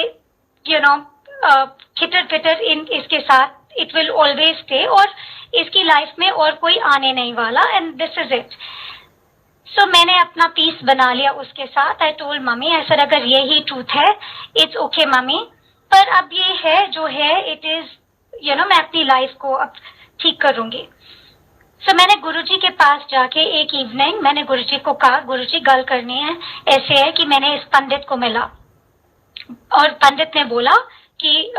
खिटर पिटर इसके साथ इट विल ऑलवेज स्टे, और इसकी लाइफ में और कोई आने नहीं वाला, एंड दिस इज इट। सो मैंने अपना पीस बना लिया उसके साथ। आई टोल्ड मम्मी, ऐसा अगर यही ट्रूथ है, इट्स ओके मम्मी, पर अब ये है जो है, इट इज मैं अपनी लाइफ को अब ठीक करूंगी। सो मैंने गुरुजी के पास जाके एक इवनिंग मैंने गुरुजी को कहा, गुरुजी गल करनी है, ऐसे है कि मैंने इस पंडित को मिला, और पंडित ने बोला कि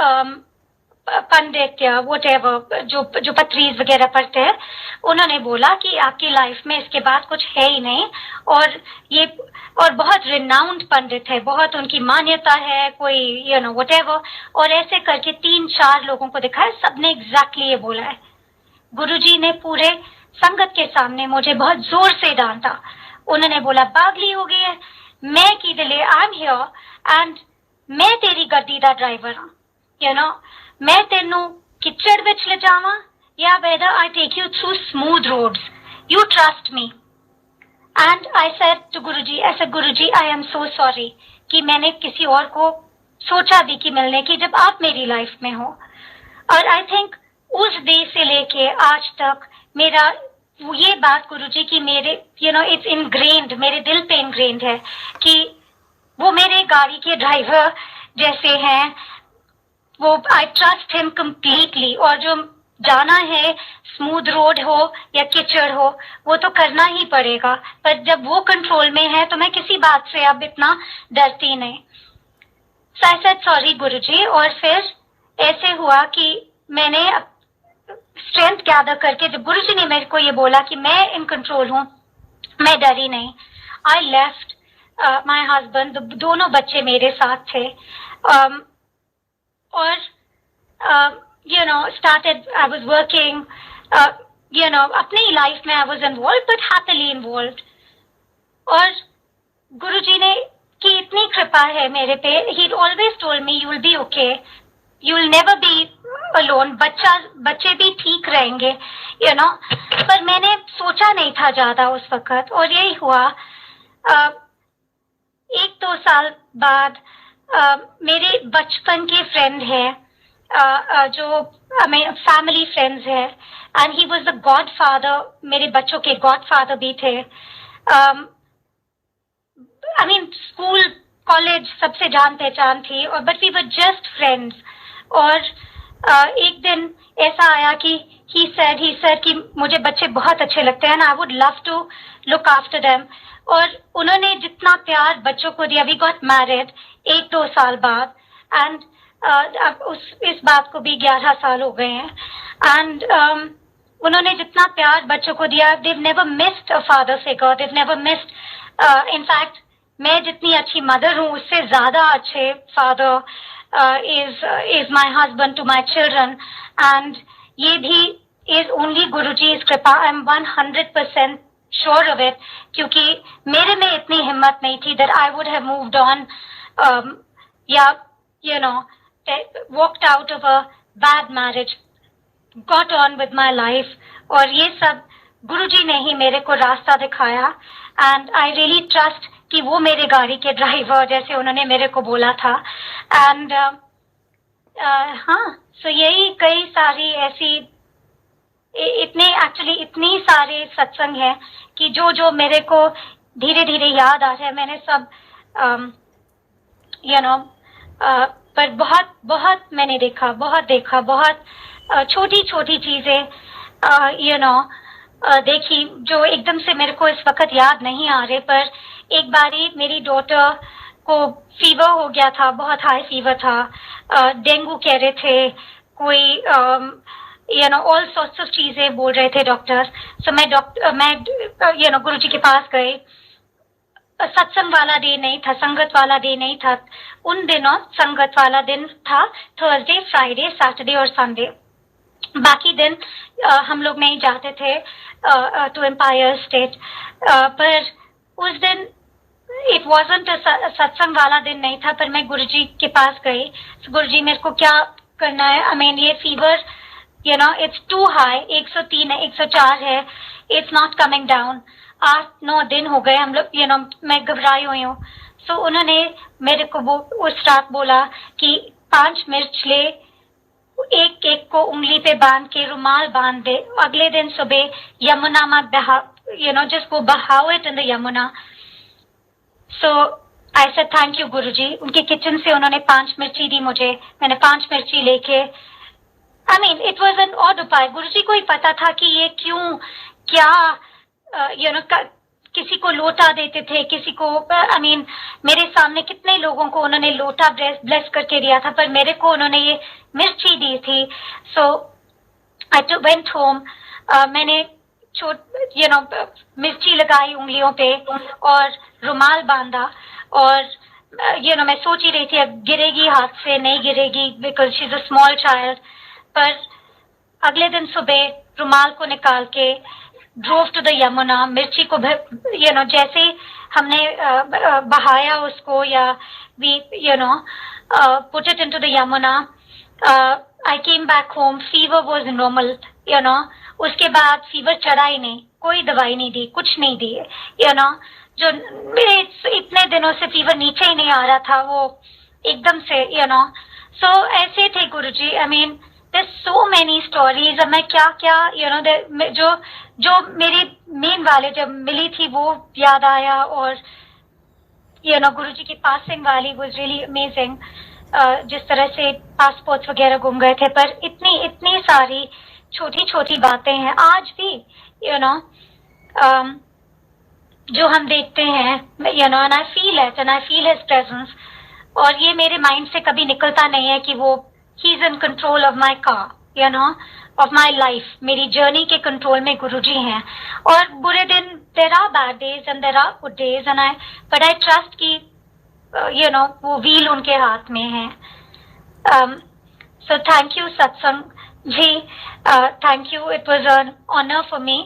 पंडित या व्हाटएवर जो पत्रीज वगैरह पढ़ते हैं, उन्होंने बोला कि आपकी लाइफ में इसके बाद कुछ है ही नहीं, और बहुत रिनाउंड पंडित है, बहुत उनकी मान्यता है, कोई व्हाटएवर, और ऐसे करके 3-4 लोगों को दिखाया, सबने एग्जैक्टली ये बोला है। गुरुजी ने पूरे संगत के सामने मुझे बहुत जोर से डांटा। उन्होंने बोला, पागली हो गई है, मैं की दिले, आई एम हियर, एंड मैं तेरी गड्डी दा ड्राइवर हाँ, मैं तेनू किचड़ विच ले जावा, या whether I take you through smooth roads, you trust me। And I said to Guruji, I said, Guruji, I am so sorry कि मैंने किसी और को सोचा भी कि मिलने की, जब आप मेरी लाइफ में हो। और आई थिंक उस डे से लेके आज तक मेरा ये बात गुरुजी की मेरे इट्स इनग्रेन्ड, मेरे दिल पे इनग्रेन्ड है कि वो मेरे गाड़ी के ड्राइवर जैसे हैं, वो आई ट्रस्ट हिम कम्प्लीटली, और जो जाना है स्मूथ रोड हो या कीचड़ हो, वो तो करना ही पड़ेगा, पर जब वो कंट्रोल में है तो मैं किसी बात से अब इतना डरती नहीं। सो आई सेड सॉरी गुरुजी, और फिर ऐसे हुआ कि मैंने स्ट्रेंथ गैदर करके, जब गुरुजी ने मेरे को ये बोला कि मैं इन कंट्रोल हूँ, मैं डरी नहीं, आई लेफ्ट माय हस्बैंड, दोनों बच्चे मेरे साथ थे, और started, I was working, अपनी लाइफ में I was involved, but happily involved। और गुरुजी ने की इतनी कृपा है मेरे पे, he always told me you will be okay, you will never be alone, बच्चे भी ठीक रहेंगे, पर मैंने सोचा नहीं था ज्यादा उस वक्त, और यही हुआ। 1-2 साल बाद मेरे बचपन के फ्रेंड है, जो फैमिली फ्रेंड्स है, and he was the God father, मेरे बच्चों के गॉड फादर भी थे। आई मीन स्कूल कॉलेज सबसे जान पहचान थी, और but we were just friends. और एक दिन ऐसा आया कि ही सेड कि मुझे बच्चे बहुत अच्छे लगते हैं, I would love to look after them. और उन्होंने जितना प्यार बच्चों को दिया, वी गॉट मैरिड 1-2 साल बाद, एंड अब इस बात को भी 11 साल हो गए हैं, एंड उन्होंने जितना प्यार बच्चों को दिया, they've never missed a father figure, they've never missed, in fact मैं जितनी अच्छी मदर हूँ उससे ज्यादा अच्छे father is my husband to my children, and ये भी is only गुरुजी's कृपा। I'm 100% sure of it, क्योंकि मेरे में इतनी हिम्मत नहीं थी that I would have moved on, या walked out of a bad marriage got on with my life, और ये सब गुरुजी ने ही मेरे को रास्ता दिखाया। एंड आई रियली ट्रस्ट कि वो मेरे गाड़ी के ड्राइवर जैसे उन्होंने मेरे को बोला था। एंड हाँ, सो यही कई सारी ऐसी इतने एक्चुअली इतनी सारे सत्संग हैं कि जो जो मेरे को धीरे धीरे याद आ जाए, मैंने सब यू नो पर बहुत बहुत मैंने देखा, बहुत छोटी छोटी चीजें यू नो देखी जो एकदम से मेरे को इस वक्त याद नहीं आ रहे। पर एक बारी मेरी डॉटर को फीवर हो गया था, बहुत हाई फीवर था, डेंगू कह रहे थे, कोई you know all sorts of चीजें बोल रहे थे डॉक्टर। सो मैं यू नो गुरुजी के पास गई। सत्संग वाला डे नहीं था, संगत वाला डे नहीं था उन दिनों, संगत वाला दिन था थर्सडे, फ्राइडे, सैटरडे और संडे। बाकी दिन हम लोग नहीं जाते थे टू एम्पायर स्टेट। पर उस दिन इट वॉजंट सत्संग वाला दिन नहीं था, पर मैं गुरुजी के पास गई। गुरुजी मेरे को क्या करना है, आई मीन ये fever you know it's too high, 103 है, 104 है, इट्स नॉट कमिंग डाउन। 8-9 दिन हो गए हम लोग यू नो मैं घबराई हुई हूँ। सो उन्होंने मेरे को वो उस रात बोला कि 5 मिर्च ले, एक एक को उंगली पे बांध के रुमाल बांध दे, अगले दिन सुबह यमुना मत बहा, यू नो जस्ट गो बहाओ it in the Yamuna. So I said thank you Guruji. उनके किचन से उन्होंने 5 मिर्ची दी मुझे, मैंने 5 मिर्ची लेके, I mean it was an odd उपाय। गुरुजी को ही पता था कि ये क्यों क्या यू नो किसी को लोटा देते थे, किसी को आई मीन मेरे सामने कितने लोगों को उन्होंने लोटा ब्लेस करके दिया था, पर मेरे को उन्होंने ये मिर्ची दी थी। सो आई वेंट होम, मैंने यू नो मिर्ची लगाई उंगलियों पे और रुमाल बांधा, और यू नो मैं सोच ही रही थी अब गिरेगी हाथ से, नहीं गिरेगी because she is a small child. पर अगले दिन सुबह रुमाल को निकाल के ड्रोव टू द यमुना, मिर्ची को यू नो जैसे हमने बहाया उसको, या we you know put it into the Yamuna, I came back home, fever was normal you know. उसके बाद फीवर चढ़ा ही नहीं, कोई दवाई नहीं दी, कुछ नहीं दी यू नो। जो मेरे इतने दिनों से फीवर नीचे ही नहीं आ रहा था, वो एकदम से यू नो। सो ऐसे थे Guruji, I mean there's so many stories। अब मैं क्या क्या you know जो मेरी मेन वाले जब मिली थी वो याद आया, और you know गुरुजी की पासिंग वाली was really amazing। जिस तरह से पासपोर्ट्स वगैरह गुम गए थे, पर इतनी सारी छोटी छोटी बातें हैं आज भी you know जो हम देखते हैं you know, and I feel it and I feel his presence। और ये मेरे माइंड से कभी निकलता नहीं है कि वो He's in control of my car, you know, of my life। मेरी जर्नी के कंट्रोल में गुरुजी हैं। और बुरे दिन, there are bad days and there are good days, and but I trust कि you know वो व्हील उनके हाथ में है। So thank you सत्संग जी, thank you, it was an honor for me।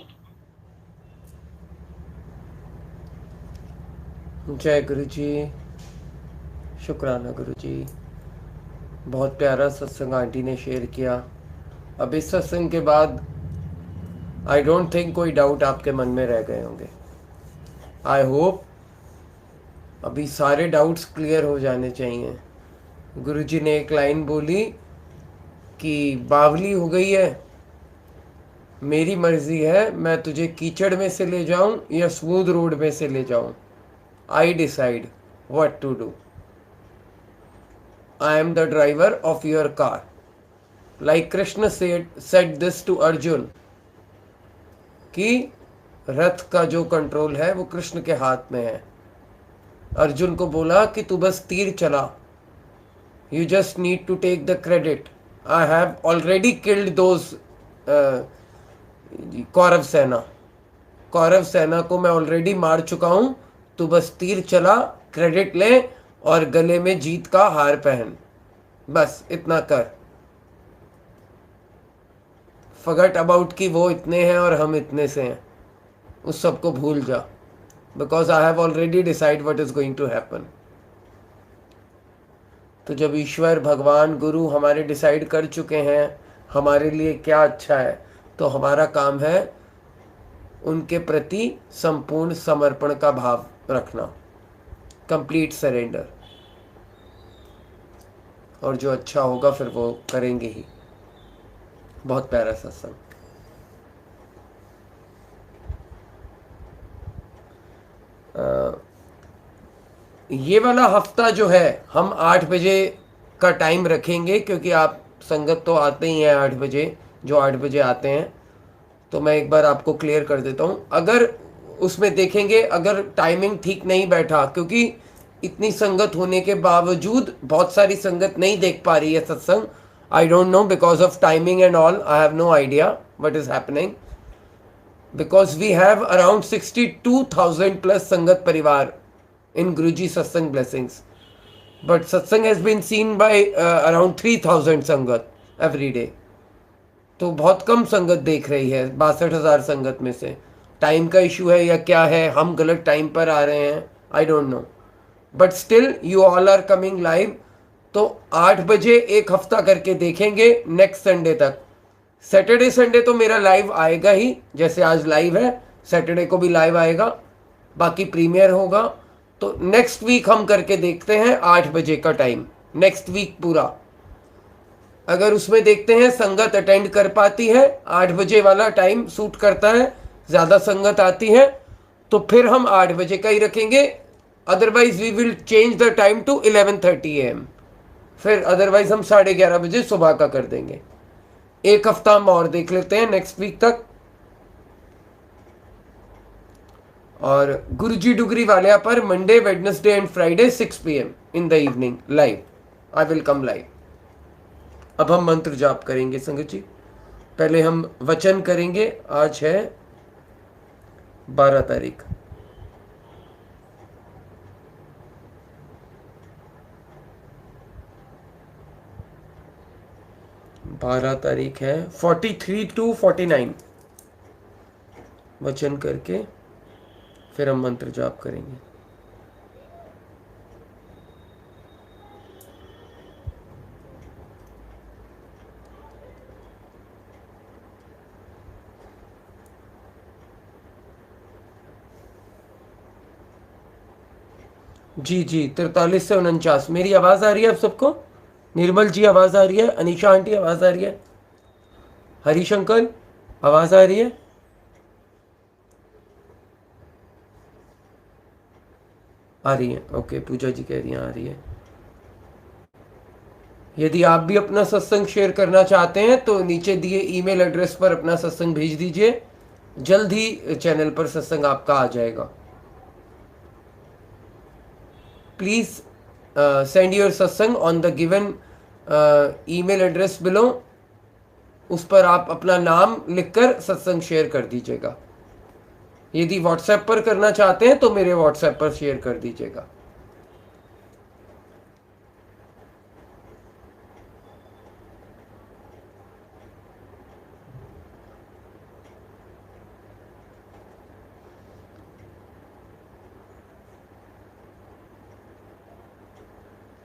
जय गुरुजी, शुक्राना गुरुजी। बहुत प्यारा सत्संग आंटी ने शेयर किया। अब इस सत्संग के बाद आई डोंट थिंक कोई डाउट आपके मन में रह गए होंगे। आई होप अभी सारे डाउट्स क्लियर हो जाने चाहिए। गुरुजी ने एक लाइन बोली कि बावली हो गई है, मेरी मर्जी है मैं तुझे कीचड़ में से ले जाऊं या स्मूथ रोड में से ले जाऊं। I decide what to do. I am the driver of your car. Like Krishna said this to Arjun, कि रथ का जो कंट्रोल है वो कृष्ण के हाथ में है। अर्जुन को बोला कि तू बस तीर चला, you just need to take the credit। I have already killed those Kaurava सेना, कौरव सेना को मैं ऑलरेडी मार चुका हूं, तू बस तीर चला, क्रेडिट ले और गले में जीत का हार पहन, बस इतना कर। फॉरगेट अबाउट कि वो इतने हैं और हम इतने से हैं, उस सब को भूल जा, because I have already decide what is going to happen. तो जब ईश्वर, भगवान, गुरु हमारे डिसाइड कर चुके हैं, हमारे लिए क्या अच्छा है, तो हमारा काम है उनके प्रति संपूर्ण समर्पण का भाव रखना, कंप्लीट सरेंडर। और जो अच्छा होगा फिर वो करेंगे ही। बहुत प्यारा सत्संग। ये वाला हफ्ता जो है हम 8 बजे का टाइम रखेंगे, क्योंकि आप संगत तो आते ही हैं 8 बजे, जो 8 बजे आते हैं। तो मैं एक बार आपको क्लियर कर देता हूँ। अगर उसमें देखेंगे, अगर टाइमिंग ठीक नहीं बैठा, क्योंकि इतनी संगत होने के बावजूद बहुत सारी संगत नहीं देख पा रही है सत्संग। I don't know, because of timing and all, I have no idea what is happening, because we have around 62,000 plus संगत परिवार in Guruji Satsang Blessings, but Satsang has been seen by around 3,000 संगत every day। तो बहुत कम संगत देख रही है 62,000 संगत में से। टाइम का इशू है या क्या है, हम गलत टाइम पर आ रहे हैं, I don't know, but still you all are coming live. तो 8 बजे एक हफ्ता करके देखेंगे नेक्स्ट संडे तक। सैटरडे संडे तो मेरा लाइव आएगा ही, जैसे आज लाइव है, सैटरडे को भी लाइव आएगा, बाकी प्रीमियर होगा। तो नेक्स्ट वीक हम करके देखते हैं 8 बजे का टाइम, नेक्स्ट वीक पूरा। अगर उसमें देखते हैं संगत अटेंड कर पाती है, 8 बजे वाला टाइम सूट करता है, ज़्यादा संगत आती है, तो फिर हम 8 बजे का ही रखेंगे। Otherwise we will change the time to 11:30 AM। फिर अदरवाइज हम 11:30 बजे सुबह का कर देंगे। एक हफ्ता हम और देख लेते हैं नेक्स्ट वीक तक। और गुरुजी डुगरी वाले पर Monday, Wednesday and Friday 6 PM in the evening live, I will come live. अब हम मंत्र जाप करेंगे संगत जी। पहले हम वचन करेंगे। आज है 12 तारीख। है 43 to 49 वचन करके फिर हम मंत्र जाप करेंगे। जी जी 43 से 49। मेरी आवाज आ रही है आप सबको? निर्मल जी आवाज आ रही है? अनीशा आंटी आवाज आ रही है? हरिशंकर आवाज आ रही है? आ रही है, ओके। पूजा जी कह रही हैं आ रही है। यदि आप भी अपना सत्संग शेयर करना चाहते हैं तो नीचे दिए ईमेल एड्रेस पर अपना सत्संग भेज दीजिए, जल्द ही चैनल पर सत्संग आपका आ जाएगा। प्लीज सेंड योर सत्संग on the given email address below. उस पर आप अपना नाम लिखकर सत्संग शेयर कर दीजिएगा। यदि व्हाट्सएप पर करना चाहते हैं तो मेरे व्हाट्सएप पर शेयर कर दीजिएगा।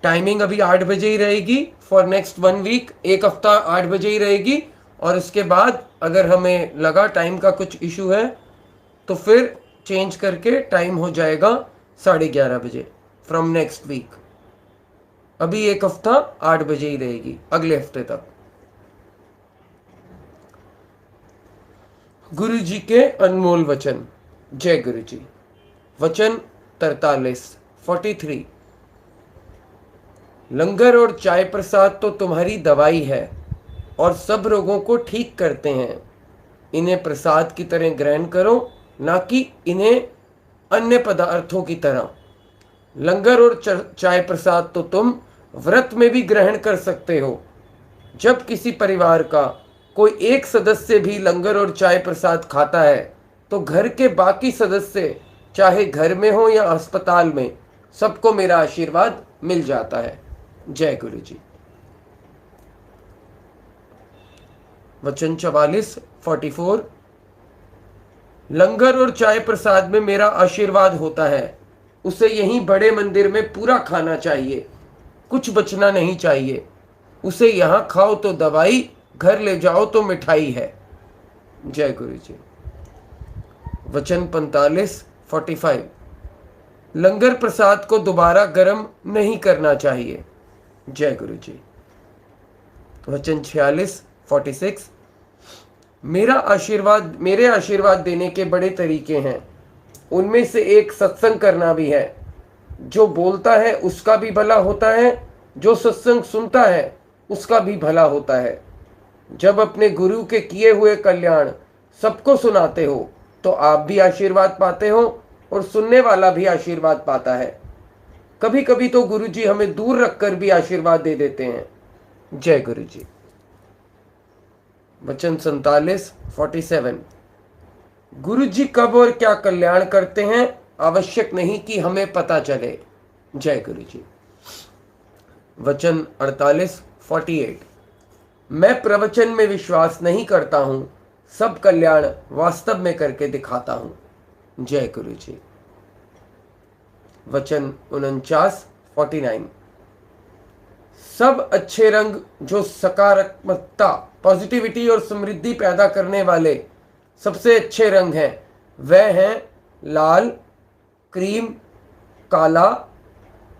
टाइमिंग अभी 8 बजे ही रहेगी फॉर नेक्स्ट 1 वीक। एक हफ्ता 8 बजे ही रहेगी, और इसके बाद अगर हमें लगा टाइम का कुछ इशू है तो फिर चेंज करके टाइम हो जाएगा 11:30 बजे फ्रॉम नेक्स्ट वीक। अभी एक हफ्ता 8 बजे ही रहेगी अगले हफ्ते तक। गुरु जी के अनमोल वचन। जय गुरु जी। वचन 43। लंगर और चाय प्रसाद तो तुम्हारी दवाई है और सब रोगों को ठीक करते हैं। इन्हें प्रसाद की तरह ग्रहण करो, ना कि इन्हें अन्य पदार्थों की तरह। लंगर और चाय प्रसाद तो तुम व्रत में भी ग्रहण कर सकते हो। जब किसी परिवार का कोई एक सदस्य भी लंगर और चाय प्रसाद खाता है तो घर के बाकी सदस्य, चाहे घर में हो या अस्पताल में, सबको मेरा आशीर्वाद मिल जाता है। जय गुरु जी। वचन 44। लंगर और चाय प्रसाद में मेरा आशीर्वाद होता है, उसे यहीं बड़े मंदिर में पूरा खाना चाहिए, कुछ बचना नहीं चाहिए। उसे यहाँ खाओ तो दवाई घर ले जाओ तो मिठाई है। जय गुरु जी। वचन 45 लंगर प्रसाद को दोबारा गर्म नहीं करना चाहिए। जय गुरु जी। वचन 46 मेरे आशीर्वाद देने के बड़े तरीके हैं, उनमें से एक सत्संग करना भी है। जो बोलता है उसका भी भला होता है, जो सत्संग सुनता है उसका भी भला होता है। जब अपने गुरु के किए हुए कल्याण सबको सुनाते हो तो आप भी आशीर्वाद पाते हो और सुनने वाला भी आशीर्वाद पाता है। कभी कभी तो गुरु जी हमें दूर रखकर भी आशीर्वाद दे देते हैं। जय गुरु जी। वचन 47 गुरु जी कब और क्या कल्याण करते हैं आवश्यक नहीं कि हमें पता चले। जय गुरु जी। वचन 48 मैं प्रवचन में विश्वास नहीं करता हूं, सब कल्याण वास्तव में करके दिखाता हूं। जय गुरु जी। वचन 49 सब अच्छे रंग जो सकारात्मकता, पॉजिटिविटी और समृद्धि पैदा करने वाले सबसे अच्छे रंग हैं वह हैं लाल, क्रीम, काला।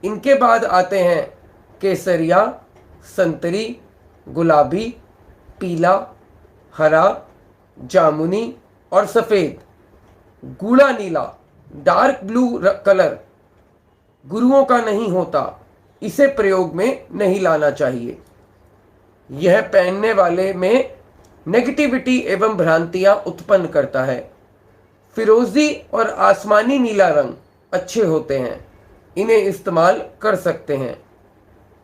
इनके बाद आते हैं केसरिया, संतरी, गुलाबी, पीला, हरा, जामुनी और सफेद। गूढ़ा नीला, डार्क ब्लू कलर गुरुओं का नहीं होता, इसे प्रयोग में नहीं लाना चाहिए। यह पहनने वाले में नेगेटिविटी एवं भ्रांतियां उत्पन्न करता है। फिरोजी और आसमानी नीला रंग अच्छे होते हैं, इन्हें इस्तेमाल कर सकते हैं।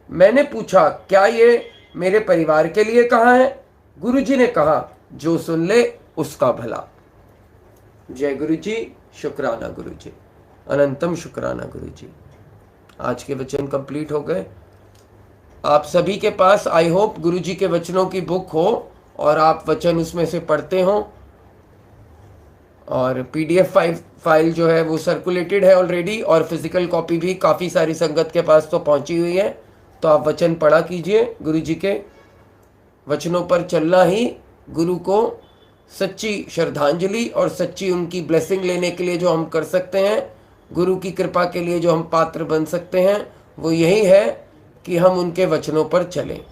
मैंने पूछा क्या ये मेरे परिवार के लिए कहा है? गुरुजी ने कहा जो सुन ले उसका भला। जय गुरु जी। शुक्राना गुरु जी, अनंतम शुक्राना गुरु जी। आज के वचन कंप्लीट हो गए। आप सभी के पास आई होप गुरु जी के वचनों की बुक हो और आप वचन उसमें से पढ़ते हो। और पीडीएफ फाइल जो है वो सर्कुलेटेड है ऑलरेडी, और फिजिकल कॉपी भी काफ़ी सारी संगत के पास तो पहुंची हुई है। तो आप वचन पढ़ा कीजिए। गुरु जी के वचनों पर चलना ही गुरु को सच्ची श्रद्धांजलि और सच्ची उनकी ब्लेसिंग लेने के लिए जो हम कर सकते हैं, गुरु की कृपा के लिए जो हम पात्र बन सकते हैं, वो यही है कि हम उनके वचनों पर चलें।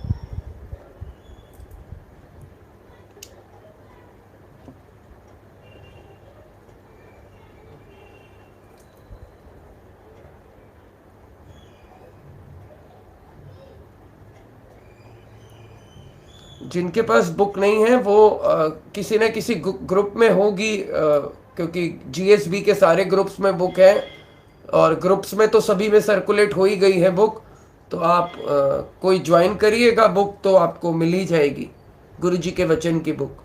जिनके पास बुक नहीं है वो किसी न किसी ग्रुप में होगी, क्योंकि जीएसबी के सारे ग्रुप्स में बुक है और ग्रुप्स में तो सभी में सर्कुलेट हो ही गई है बुक। तो आप कोई ज्वाइन करिएगा बुक तो आपको मिल ही जाएगी गुरु जी के वचन की बुक।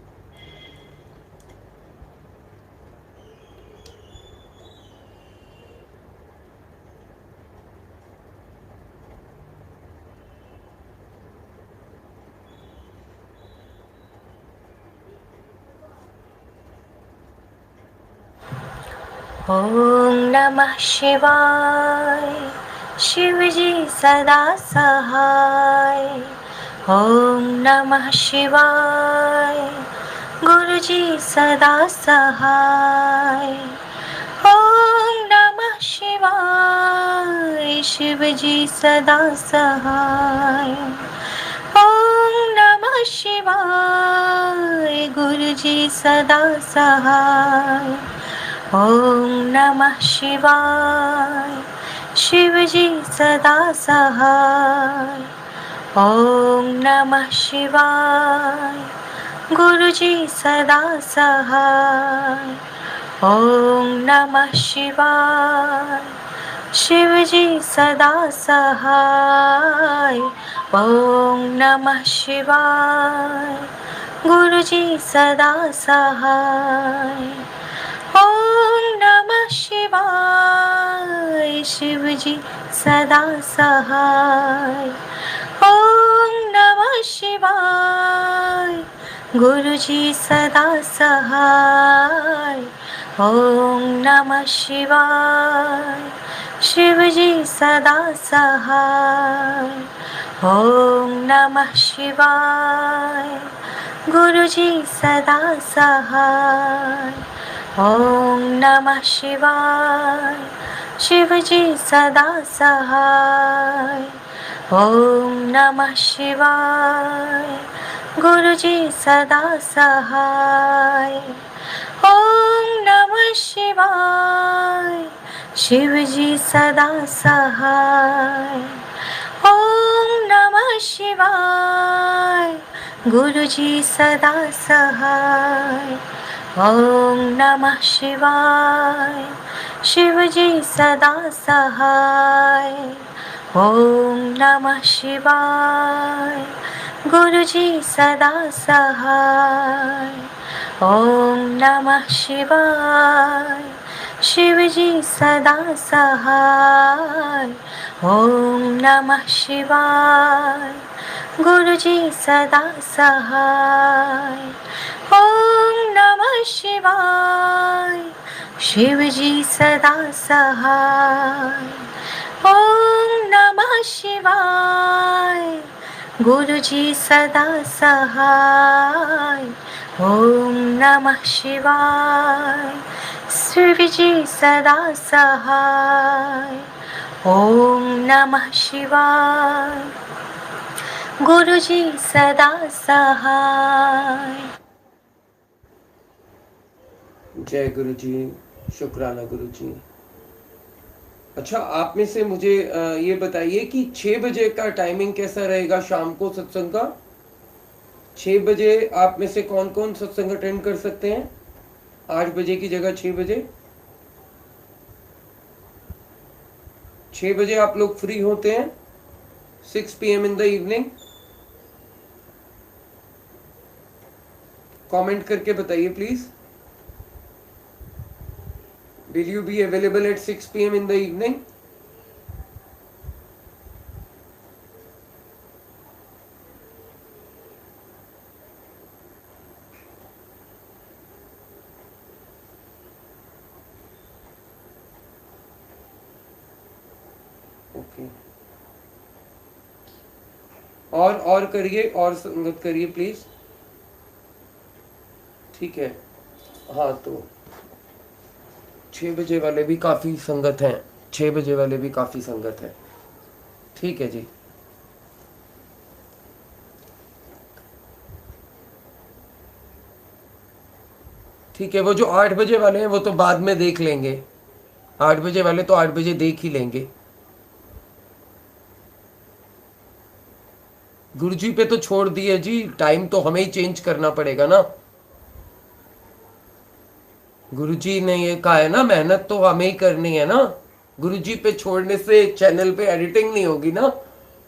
ओम नमः शिवाय, शिव जी सदा सहाय। ओम नमः शिवाय, गुरु जी सदा सहाय। ओम नमः शिवाय, शिव जी सदा सहाय। ओम नमः शिवाय, गुरु जी सदा सहाय। ओम नमः शिवाय, शिव जी सदा सहाय। ओम नमः शिवाय, गुरु जी सदा सहाय। ओम नमः शिवाय, शिव जी सदा सहाय। ओम नमः शिवाय, गुरु जी सदा सहाय। ओम नमः शिवाय, शिव जी सदा सहाय। ओम नमः शिवाय, गुरु जी सदा सहाय। ओम नमः शिवाय, शिव जी सदा सहाय। ओम नमः शिवाय गुरुजी सदा सहाय। ओम नमः शिवाय शिवजी सदा सहाय। ओम नमः शिवाय गुरुजी सदा सहाय। ओम नमः शिवाय शिवजी सदा सहाय। ओम नमः शिवाय गुरुजी सदा सहाय। ओम नमः शिवाय शिवजी सदा सहाय। ओम नमः शिवाय गुरुजी सदा सहाय। ओम नमः शिवाय शिवजी सदा सहाय। ओम नमः शिवाय गुरुजी सदा सहाय। ओम नमः शिवाय शिवजी सदा सहाय। ओम नमः शिवाय गुरुजी सदा सहाय। ओम नमः शिवाय शिवजी सदा सहाय। ओम नमः शिवाय गुरुजी सदा सहाय। जय गुरु जी, शुक्राना गुरु जी। अच्छा, आप में से मुझे ये बताइए कि 6 बजे का टाइमिंग कैसा रहेगा शाम को सत्संग का? 6 बजे आप में से कौन कौन सत्संग अटेंड कर सकते हैं? 8 बजे की जगह 6 बजे? 6 बजे आप लोग फ्री होते हैं? 6 PM in the evening? Comment करके बताइए please. Will you be available at 6 PM in the evening? Okay, और करिए, और संगत करिए प्लीज। ठीक है। हाँ, तो 6 बजे वाले भी काफी संगत हैं। 6 बजे वाले भी काफी संगत है। ठीक है जी। ठीक है, वो जो 8 बजे वाले हैं वो तो बाद में देख लेंगे। 8 बजे वाले तो 8 बजे देख ही लेंगे। गुरुजी पे तो छोड़ दिए जी, टाइम तो हमें ही चेंज करना पड़ेगा ना। गुरुजी ने ये कहा है ना, मेहनत तो हमें ही करनी है ना। गुरुजी पे छोड़ने से चैनल पे एडिटिंग नहीं होगी ना।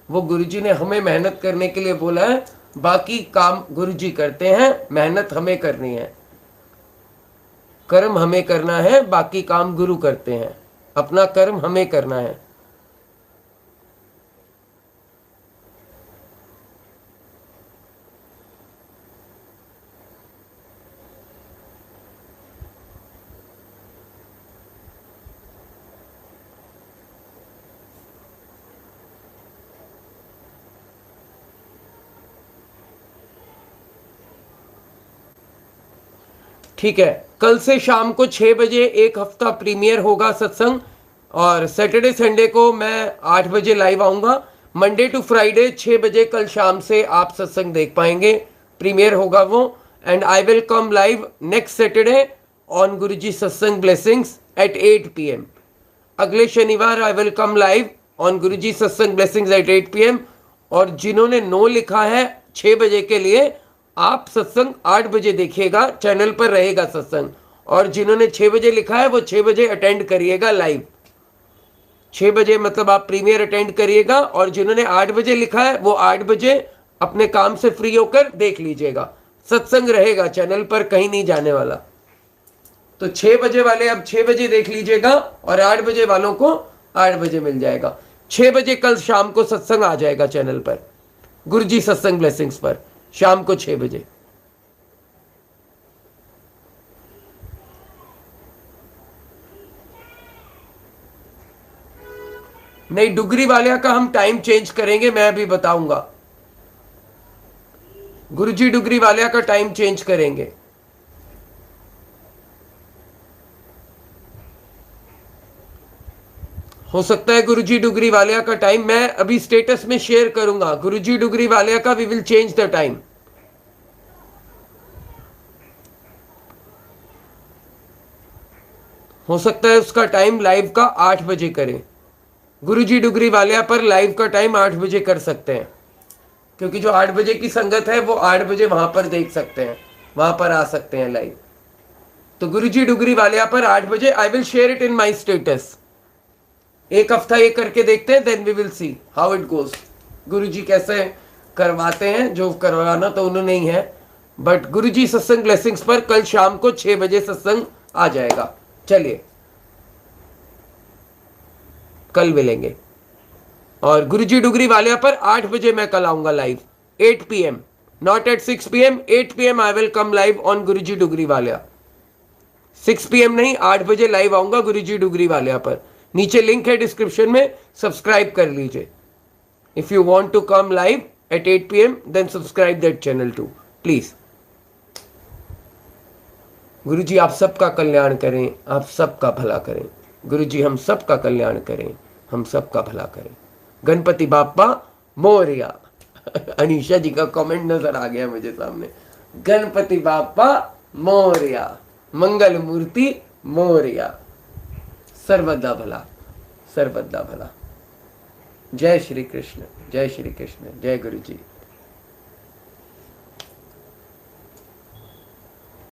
वो गुरुजी ने हमें मेहनत करने के लिए बोला है। बाकी काम गुरुजी करते हैं, मेहनत हमें करनी है। कर्म हमें करना है, बाकी काम गुरु करते हैं। अपना कर्म हमें करना है। ठीक है, कल से शाम को 6 बजे एक हफ्ता प्रीमियर होगा सत्संग। और सैटरडे संडे को मैं 8 बजे लाइव आऊँगा। मंडे टू फ्राइडे 6 बजे कल शाम से आप सत्संग देख पाएंगे। प्रीमियर होगा वो। And I will come live next Saturday on Guruji satsang blessings at 8 PM। अगले शनिवार I will come live on Guruji satsang blessings at 8 PM। और जिन्होंने 9 लिखा है 6 बजे के लिए, आप सत्संग 8 बजे देखिएगा, चैनल पर रहेगा सत्संग। और जिन्होंने 6 बजे लिखा है वो 6 बजे अटेंड करिएगा लाइव। 6 बजे मतलब आप प्रीमियर अटेंड करिएगा। और जिन्होंने 8 बजे लिखा है वो 8 बजे अपने काम से फ्री होकर देख लीजिएगा। सत्संग रहेगा चैनल पर, कहीं नहीं जाने वाला। तो 6 बजे वाले अब 6 बजे देख लीजिएगा और 8 बजे वालों को 8 बजे मिल जाएगा। 6 बजे कल शाम को सत्संग आ जाएगा चैनल पर, गुरुजी सत्संग ब्लेसिंग्स पर, शाम को 6 बजे। नहीं, डुगरी वालिया का हम टाइम चेंज करेंगे, मैं अभी बताऊंगा। गुरुजी डुगरी वालिया का टाइम चेंज करेंगे। हो सकता है गुरुजी डुगरी वालिया का टाइम मैं अभी स्टेटस में शेयर करूंगा। गुरुजी डुगरी वालिया का we will change the time. हो सकता है उसका टाइम लाइव का 8 बजे करें। गुरुजी डुगरी वालिया पर लाइव का टाइम 8 बजे कर सकते हैं, क्योंकि जो 8 बजे की संगत है वो 8 बजे वहां पर देख सकते हैं, वहां पर आ सकते हैं लाइव। तो गुरुजी डुगरी वालिया पर 8 बजे I will share it in my status. एक हफ्ता ये करके देखते हैं, then we will see how it goes. Guruji कैसे करवाते हैं, जो करवाना तो उन्होंने ही है, बट गुरुजी सत्संग ब्लेसिंग्स पर कल शाम को 6 बजे सत्संग आ जाएगा। चलिए कल मिलेंगे। और गुरुजी डुगरी वालिया पर 8 बजे मैं कल आऊंगा live, 8 PM, not at 6 PM, 8 PM I will come live on Guruji Dugri Walia. 6 PM नहीं, 8 बजे लाइव आऊंगा गुरुजी डुगरी वालिया पर। नीचे लिंक है डिस्क्रिप्शन में, सब्सक्राइब कर लीजिए। If you want to come live at 8 PM then subscribe that channel too please. Guruji आप सबका कल्याण करें, आप सबका भला करें। गुरुजी हम सबका कल्याण करें, हम सबका भला करें। गणपति बाप्पा मोरया। अनीशा जी का कमेंट नजर आ गया मुझे सामने। गणपति बाप्पा मोरया, मंगल मूर्ति मोरया। सर्वदा भला, सर्वदा भला। जय श्री कृष्ण, जय श्री कृष्ण, जय गुरु जी।